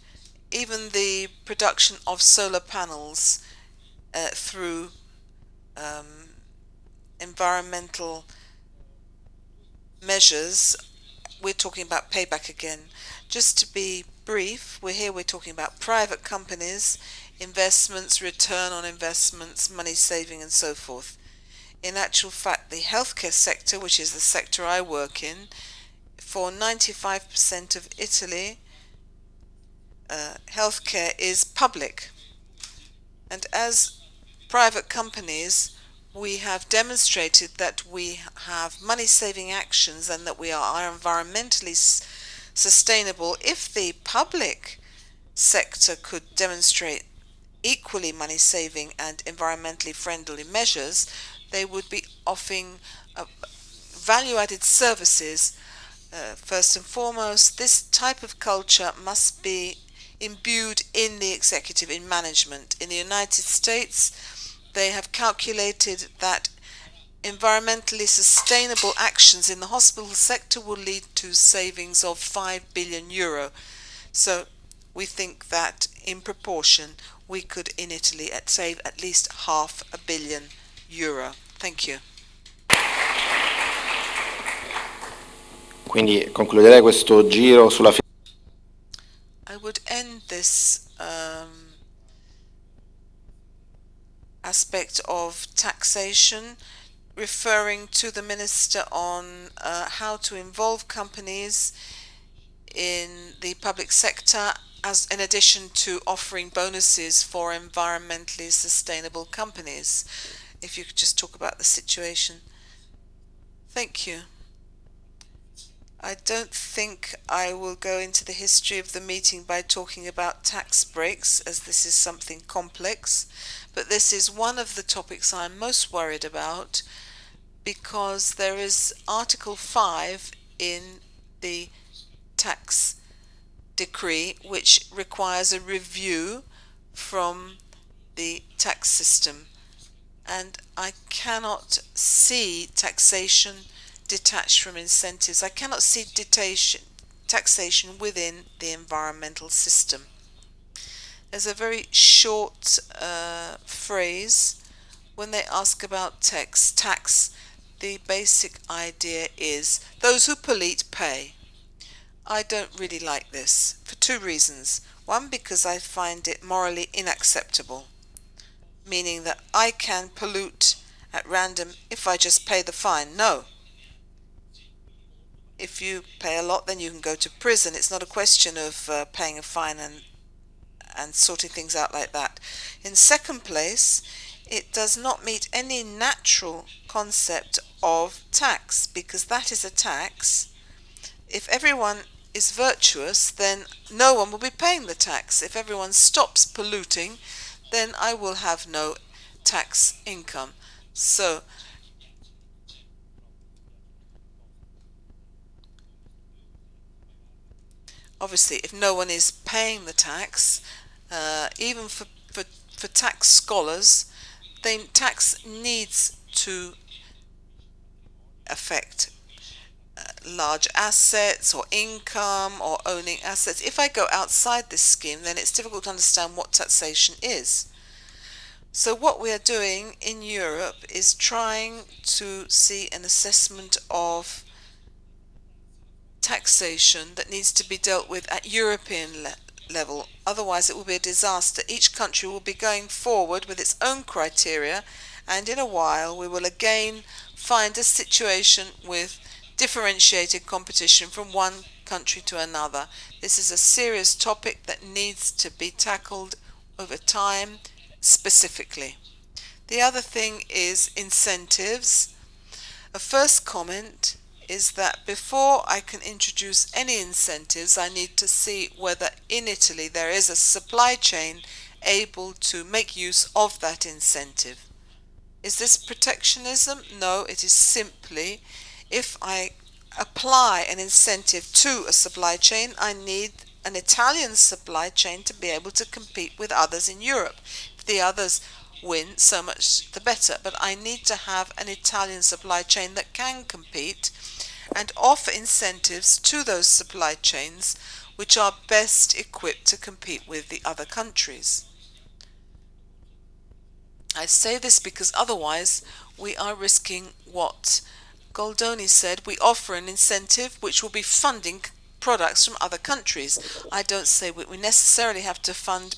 [SPEAKER 1] Even the production of solar panels through environmental measures, we're talking about payback again. Just to be brief, we're talking about private companies, investments, return on investments, money saving and so forth. In actual fact, the healthcare sector, which is the sector I work in, for 95% of Italy, healthcare is public. And as private companies, we have demonstrated that we have money-saving actions and that we are environmentally sustainable. If the public sector could demonstrate equally money-saving and environmentally friendly measures, they would be offering value-added services. First and foremost, this type of culture must be imbued in the executive, in management. In the United States, they have calculated that environmentally sustainable actions in the hospital sector will lead to savings of 5 billion euro. So we think that in proportion we could in Italy save at least €500 million. Thank you.
[SPEAKER 3] Quindi concluderei questo giro sulla
[SPEAKER 1] I would end this aspect of taxation referring to the Minister on how to involve companies in the public sector, as in addition to offering bonuses for environmentally sustainable companies. If you could just talk about the situation. Thank you. I don't think I will go into the history of the meeting by talking about tax breaks, as this is something complex, but this is one of the topics I'm most worried about, because there is Article 5 in the tax decree which requires a review from the tax system, and I cannot see taxation detached from incentives. I cannot see taxation within the environmental system. There's a very short phrase when they ask about tax. The basic idea is those who pollute pay. I don't really like this for two reasons. One, because I find it morally unacceptable, meaning that I can pollute at random if I just pay the fine. No. If you pay a lot, then you can go to prison. It's not a question of paying a fine and sorting things out like that. that. In second place, it does not meet any natural concept of tax, because that is a tax. If everyone is virtuous, then no one will be paying the tax. If everyone stops polluting, then I will have no tax income. So obviously, if no one is paying the tax, even for tax scholars, then tax needs to affect large assets or income or owning assets. If I go outside this scheme, then it's difficult to understand what taxation is. So what we are doing in Europe is trying to see an assessment of taxation that needs to be dealt with at European level. Otherwise it will be a disaster. Each country will be going forward with its own criteria, and in a while we will again find a situation with differentiated competition from one country to another. This is a serious topic that needs to be tackled over time specifically. The other thing is incentives. A first comment is that before I can introduce any incentives, I need to see whether in Italy there is a supply chain able to make use of that incentive. Is this protectionism? No, it is simply, if I apply an incentive to a supply chain, I need an Italian supply chain to be able to compete with others in Europe. If the others win, so much the better, but I need to have an Italian supply chain that can compete and offer incentives to those supply chains which are best equipped to compete with the other countries. I say this because otherwise we are risking what Goldoni said: we offer an incentive which will be funding products from other countries. I don't say we necessarily have to fund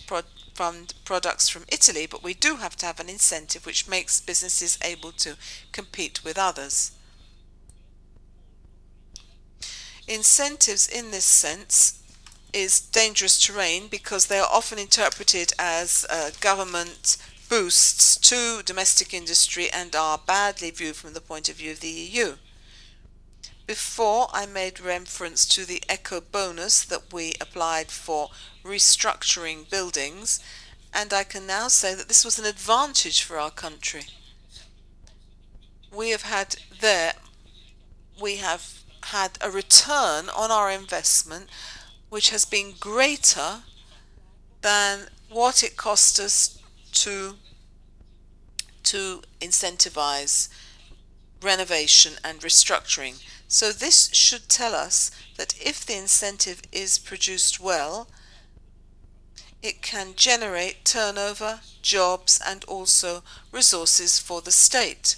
[SPEAKER 1] products from Italy, but we do have to have an incentive which makes businesses able to compete with others. Incentives in this sense is dangerous terrain because they are often interpreted as government boosts to domestic industry and are badly viewed from the point of view of the EU. Before, I made reference to the eco bonus that we applied for restructuring buildings, and I can now say that this was an advantage for our country. We have had a return on our investment which has been greater than what it cost us to incentivize renovation and restructuring. So this should tell us that if the incentive is produced well, it can generate turnover, jobs, and also resources for the state.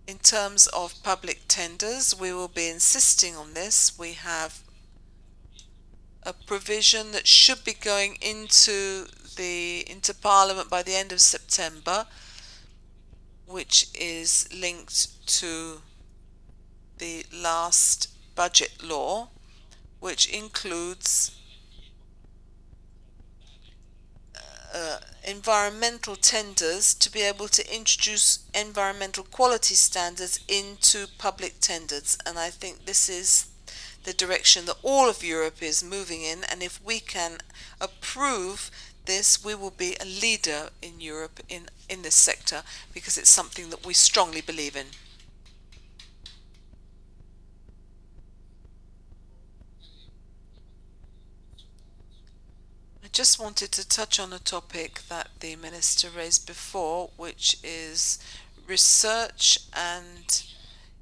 [SPEAKER 1] In terms of public tenders, we will be insisting on this. We have a provision that should be going into Parliament by the end of September, which is linked to the last budget law, which includes environmental tenders to be able to introduce environmental quality standards into public tenders. And I think this is the direction that all of Europe is moving in, and if we can approve this, we will be a leader in Europe in this sector, because it's something that we strongly believe in. I just wanted to touch on a topic that the Minister raised before, which is research and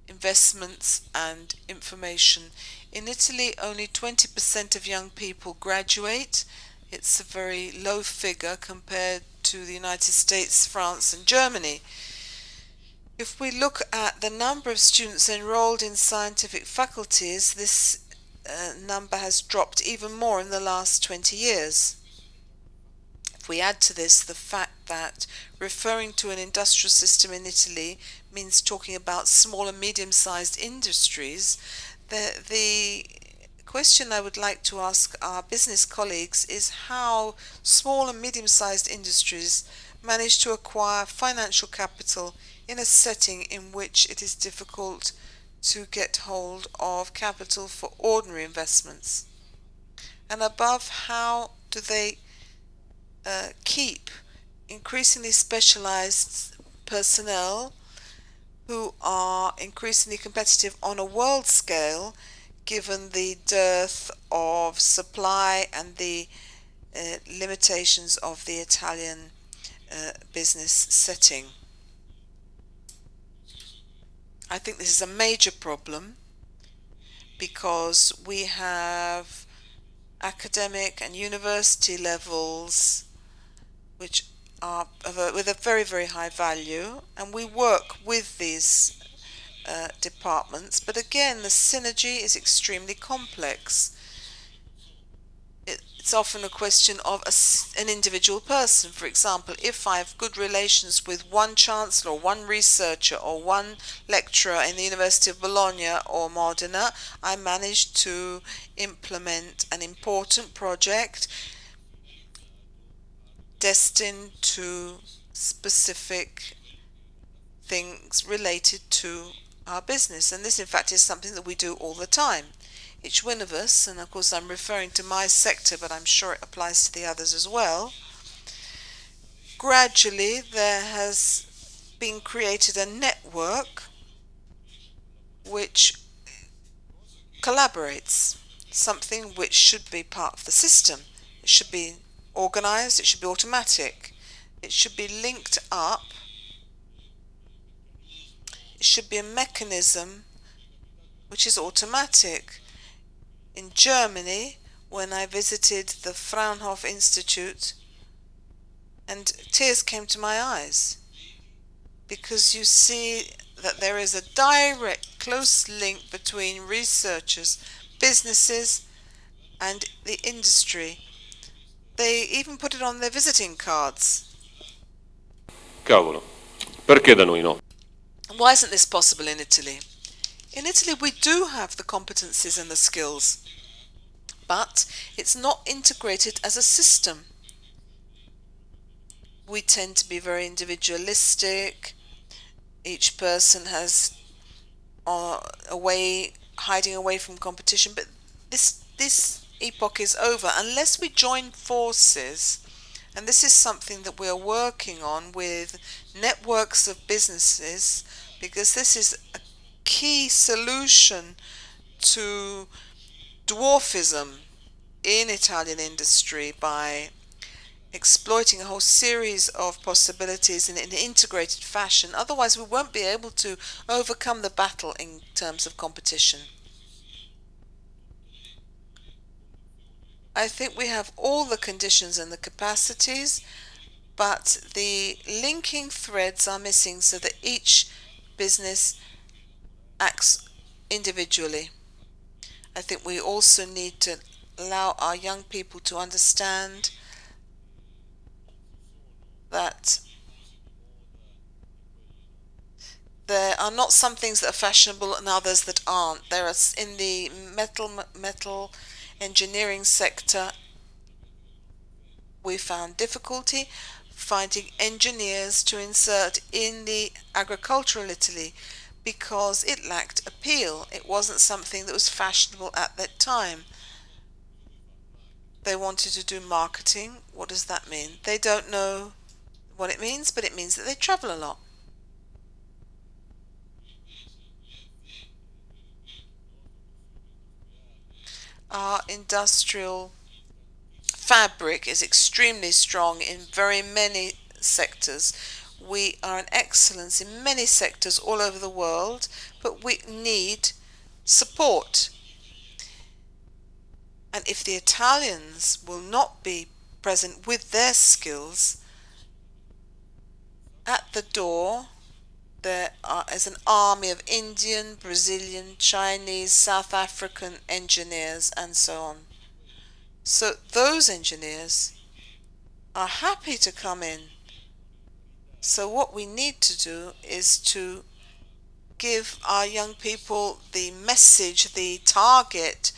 [SPEAKER 1] investments and information. In Italy, only 20% of young people graduate. It's a very low figure compared to the United States, France, and Germany. If we look at the number of students enrolled in scientific faculties, this number has dropped even more in the last 20 years. If we add to this the fact that referring to an industrial system in Italy means talking about small and medium-sized industries, the question I would like to ask our business colleagues is how small and medium-sized industries manage to acquire financial capital in a setting in which it is difficult to get hold of capital for ordinary investments. And above, how do they keep increasingly specialized personnel who are increasingly competitive on a world scale, given the dearth of supply and the limitations of the Italian business setting. I think this is a major problem because we have academic and university levels which are with a very, very high value, and we work with these departments, but again the synergy is extremely complex. It's often a question of an individual person. For example, if I have good relations with one chancellor, or one researcher, or one lecturer in the University of Bologna or Modena, I manage to implement an important project destined to specific things related to our business. And this in fact is something that we do all the time. Each one of us, and of course I'm referring to my sector, but I'm sure it applies to the others as well, gradually there has been created a network which collaborates, something which should be part of the system. It should be organized, it should be automatic, it should be linked up, it should be a mechanism which is automatic. In Germany, when I visited the Fraunhofer Institute, and tears came to my eyes, because you see that there is a direct, close link between researchers, businesses, and the industry. They even put it on their visiting cards.
[SPEAKER 4] Cavolo, perché da noi no?
[SPEAKER 1] Why isn't this possible in Italy? In Italy, we do have the competencies and the skills, but it's not integrated as a system. We tend to be very individualistic. Each person has a way hiding away from competition, but this epoch is over unless we join forces. And this is something that we're working on with networks of businesses, because this is a key solution to dwarfism in Italian industry by exploiting a whole series of possibilities in an integrated fashion. Otherwise, we won't be able to overcome the battle in terms of competition. I think we have all the conditions and the capacities, but the linking threads are missing so that each business acts individually. I think we also need to allow our young people to understand that there are not some things that are fashionable and others that aren't. There are in the metal engineering sector, we found difficulty finding engineers to insert in the agricultural Italy because it lacked appeal. It wasn't something that was fashionable at that time. They wanted to do marketing. What does that mean? They don't know what it means, but it means that they travel a lot. Our industrial fabric is extremely strong in very many sectors. We are an excellence in many sectors all over the world, but we need support. And if the Italians will not be present with their skills, at the door there is an army of Indian, Brazilian, Chinese, South African engineers and so on. So those engineers are happy to come in. So what we need to do is to give our young people the message, the target,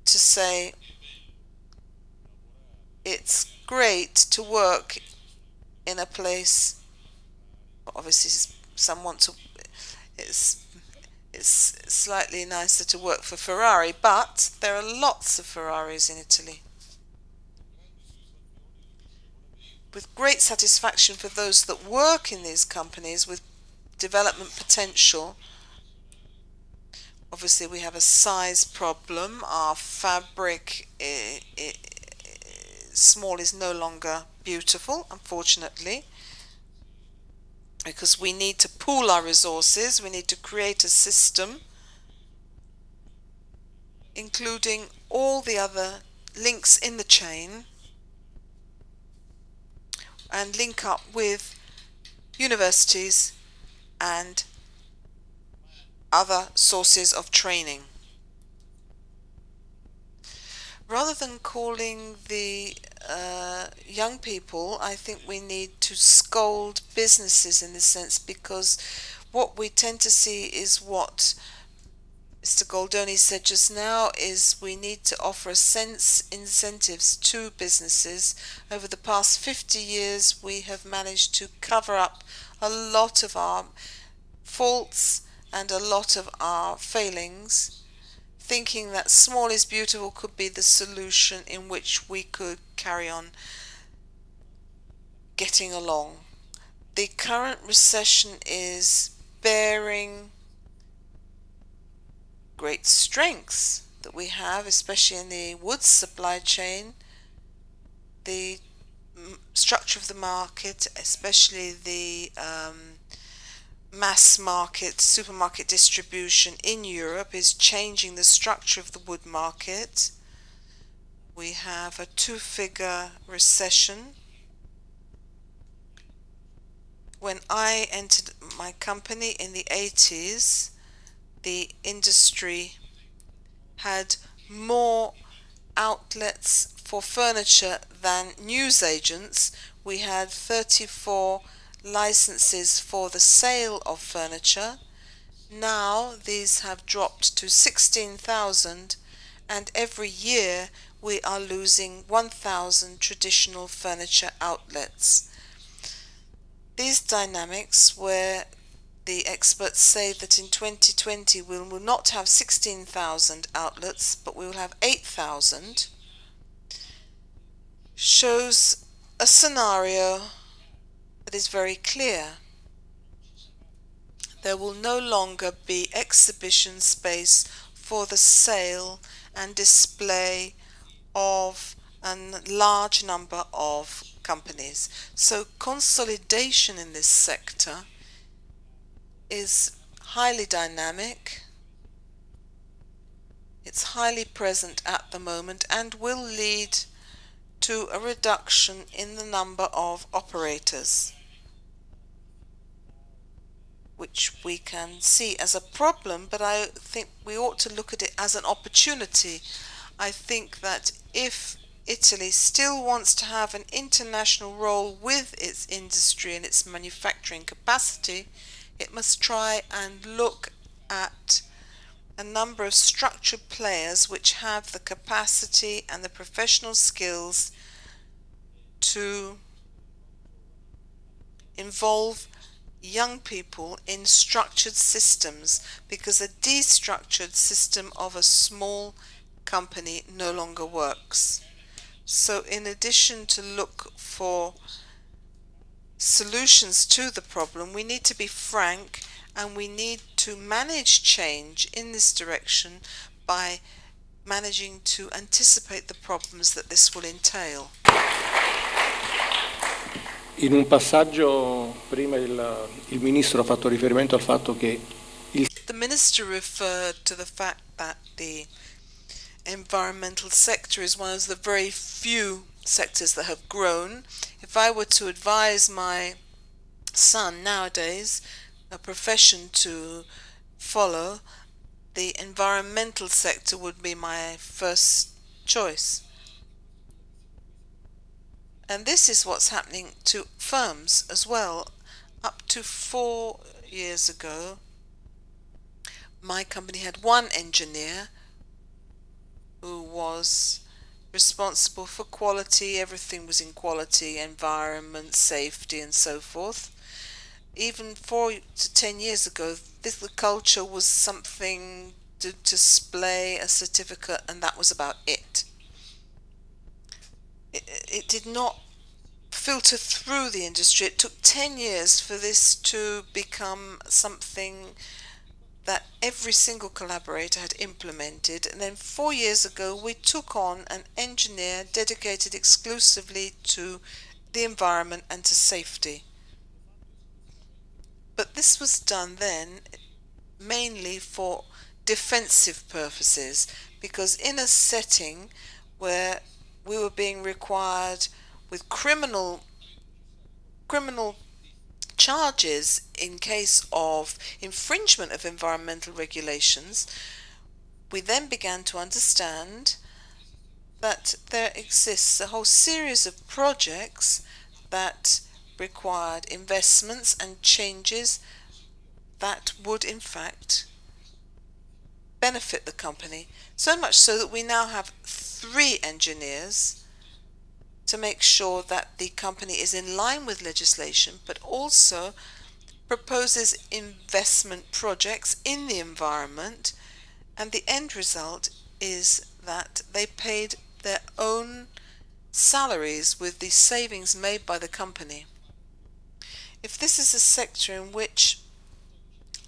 [SPEAKER 1] to say it's great to work in a place, obviously some want to, it's slightly nicer to work for Ferrari, but there are lots of Ferraris in Italy. With great satisfaction for those that work in these companies with development potential. Obviously we have a size problem. Our fabric small is no longer beautiful, unfortunately, because we need to pool our resources. We need to create a system including all the other links in the chain and link up with universities and other sources of training. Rather than calling the young people, I think we need to scold businesses in this sense, because what we tend to see is what Mr. Goldoni said just now, is we need to offer incentives to businesses. Over the past 50 years we have managed to cover up a lot of our faults and a lot of our failings, thinking that small is beautiful could be the solution in which we could carry on getting along. The current recession is bearing great strengths that we have, especially in the wood supply chain. The structure of the market, especially the mass market, supermarket distribution in Europe, is changing the structure of the wood market. We have a two-figure recession. When I entered my company in the 80s, the industry had more outlets for furniture than newsagents. We had 34 licenses for the sale of furniture. Now these have dropped to 16,000, and every year we are losing 1,000 traditional furniture outlets. These dynamics, where the experts say that in 2020 we will not have 16,000 outlets, but we will have 8,000, shows a scenario that is very clear. There will no longer be exhibition space for the sale and display of a large number of companies. So consolidation in this sector is highly dynamic. It's highly present at the moment and will lead to a reduction in the number of operators, which we can see as a problem, but I think we ought to look at it as an opportunity. I think that if Italy still wants to have an international role with its industry and its manufacturing capacity, it must try and look at a number of structured players which have the capacity and the professional skills to involve young people in structured systems, because a destructured system of a small company no longer works. So in addition to look for solutions to the problem, we need to be frank, and we need to manage change in this direction by managing to anticipate the problems that this will entail.
[SPEAKER 5] In un passaggio prima il ministro ha fatto riferimento al fatto che
[SPEAKER 1] The minister referred to the fact that the environmental sector is one of the very few sectors that have grown. If I were to advise my son nowadays a profession to follow, the environmental sector would be my first choice. And this is what's happening to firms as well. Up to 4 years ago, my company had one engineer who was responsible for quality. Everything was in quality, environment, safety, and so forth. Even 4 to 10 years ago, the culture was something to display a certificate, and that was about it. It did not filter through the industry. It took 10 years for this to become something that every single collaborator had implemented, and then 4 years ago we took on an engineer dedicated exclusively to the environment and to safety. But this was done then mainly for defensive purposes, because in a setting where we were being required with criminal charges in case of infringement of environmental regulations, we then began to understand that there exists a whole series of projects that required investments and changes that would in fact benefit the company. So much so that we now have 3 engineers to make sure that the company is in line with legislation, but also proposes investment projects in the environment, and the end result is that they paid their own salaries with the savings made by the company. If this is a sector in which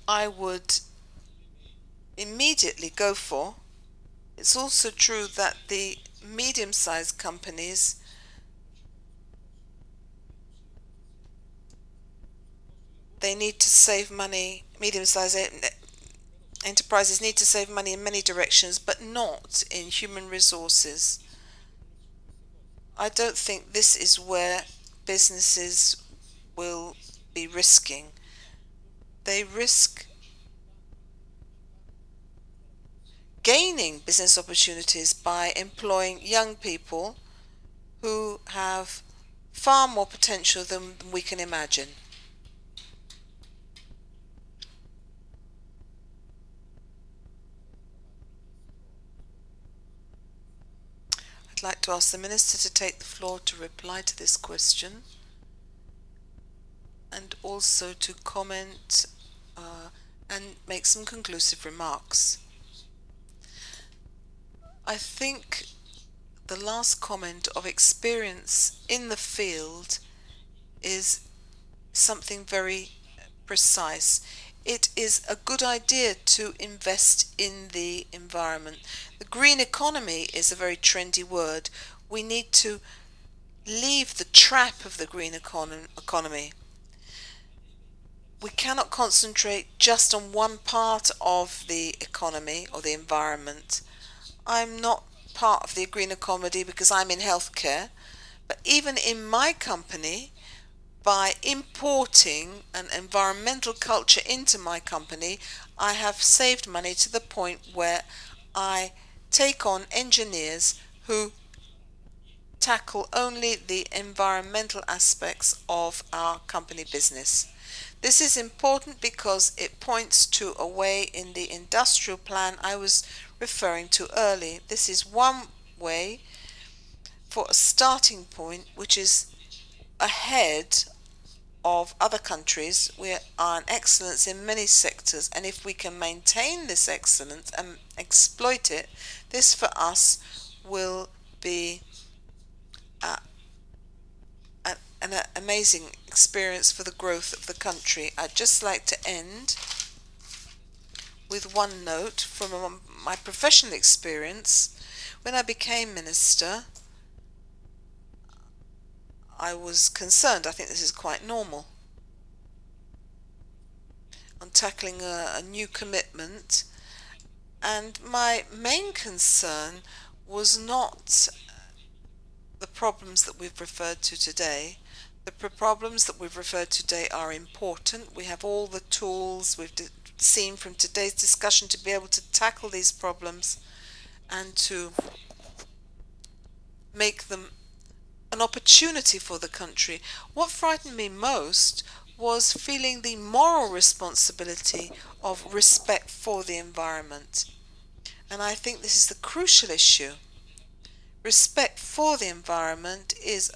[SPEAKER 1] I would immediately go for, it's also true that the medium-sized companies they need to save money. Medium-sized enterprises need to save money in many directions, but not in human resources. I don't think this is where businesses will be risking. They risk gaining business opportunities by employing young people who have far more potential than we can imagine. I'd like to ask the Minister to take the floor to reply to this question and also to comment and make some conclusive remarks. I think the last comment of experience in the field is something very precise. It is a good idea to invest in the environment. The green economy is a very trendy word. We need to leave the trap of the green economy. We cannot concentrate just on one part of the economy or the environment. I'm not part of the green economy because I'm in healthcare, but even in my company, by importing an environmental culture into my company, I have saved money to the point where I take on engineers who tackle only the environmental aspects of our company business. This is important because it points to a way in the industrial plan I was referring to earlier. This is one way for a starting point which is ahead of other countries. We are an excellence in many sectors, and if we can maintain this excellence and exploit it, this for us will be an amazing experience for the growth of the country. I'd just like to end with one note from my professional experience. When I became minister, I was concerned, I think this is quite normal, on tackling a new commitment, and my main concern was not the problems that we've referred to today. The problems that we've referred to today are important. We have all the tools we've seen from today's discussion to be able to tackle these problems and to make them an opportunity for the country. What frightened me most was feeling the moral responsibility of respect for the environment. And I think this is the crucial issue. Respect for the environment is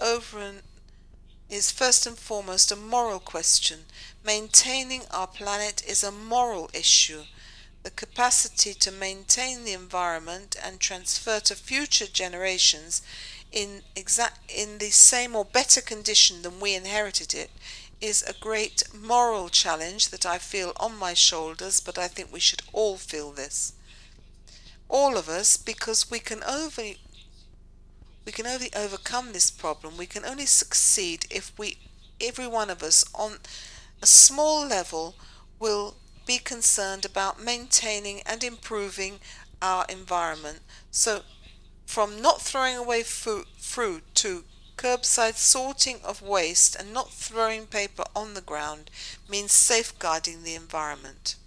[SPEAKER 1] first and foremost a moral question. Maintaining our planet is a moral issue. The capacity to maintain the environment and transfer to future generations in the same or better condition than we inherited it is a great moral challenge that I feel on my shoulders, but I think we should all feel this. All of us, because we can only overcome this problem. We can only succeed if every one of us on a small level will be concerned about maintaining and improving our environment. So from not throwing away fruit to curbside sorting of waste and not throwing paper on the ground means safeguarding the environment.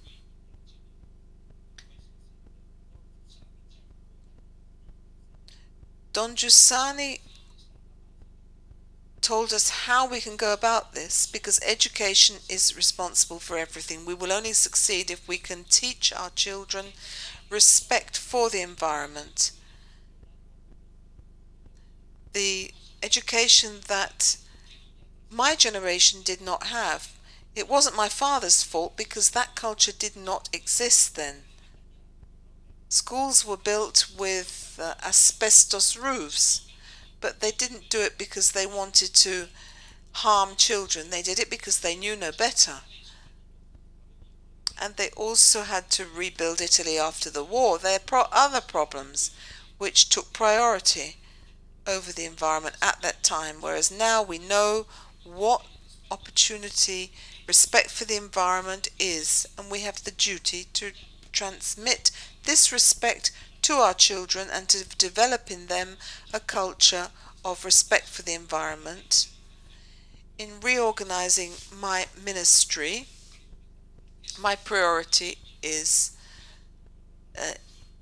[SPEAKER 1] Don Giussani told us how we can go about this, because education is responsible for everything. We will only succeed if we can teach our children respect for the environment. The education that my generation did not have. It wasn't my father's fault, because that culture did not exist then. Schools were built with asbestos roofs, but they didn't do it because they wanted to harm children. They did it because they knew no better. And they also had to rebuild Italy after the war. There are other problems which took priority over the environment at that time, whereas now we know what opportunity respect for the environment is, and we have the duty to transmit this respect to our children and to develop in them a culture of respect for the environment. In reorganizing my ministry, my priority is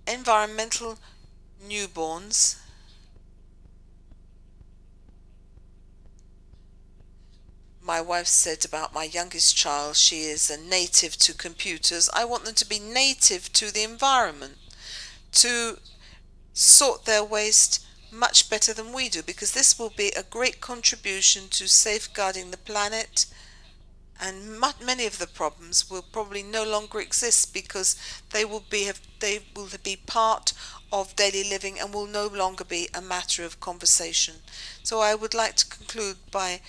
[SPEAKER 1] environmental newborns, my wife said about my youngest child, she is a native to computers. I want them to be native to the environment, to sort their waste much better than we do, because this will be a great contribution to safeguarding the planet, and many of the problems will probably no longer exist because they will be part of daily living and will no longer be a matter of conversation. So I would like to conclude by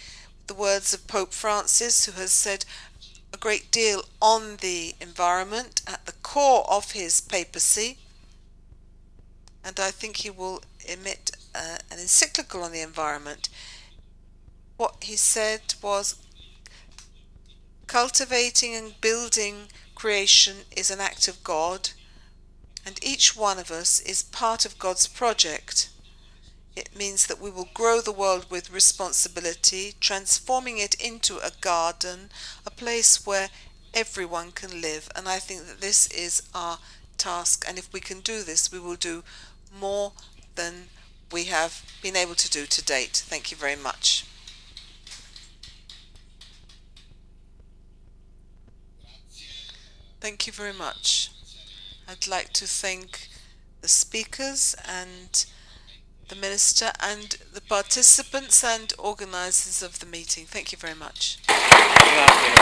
[SPEAKER 1] the words of Pope Francis, who has said a great deal on the environment at the core of his papacy, and I think he will emit an encyclical on the environment. What he said was, cultivating and building creation is an act of God, and each one of us is part of God's project. It means that we will grow the world with responsibility, transforming it into a garden, a place where everyone can live. And I think that this is our task, and if we can do this, we will do more than we have been able to do to date. Thank you very much. Thank you very much. I'd like to thank the speakers and the Minister and the participants and organisers of the meeting. Thank you very much.
[SPEAKER 2] Grazie,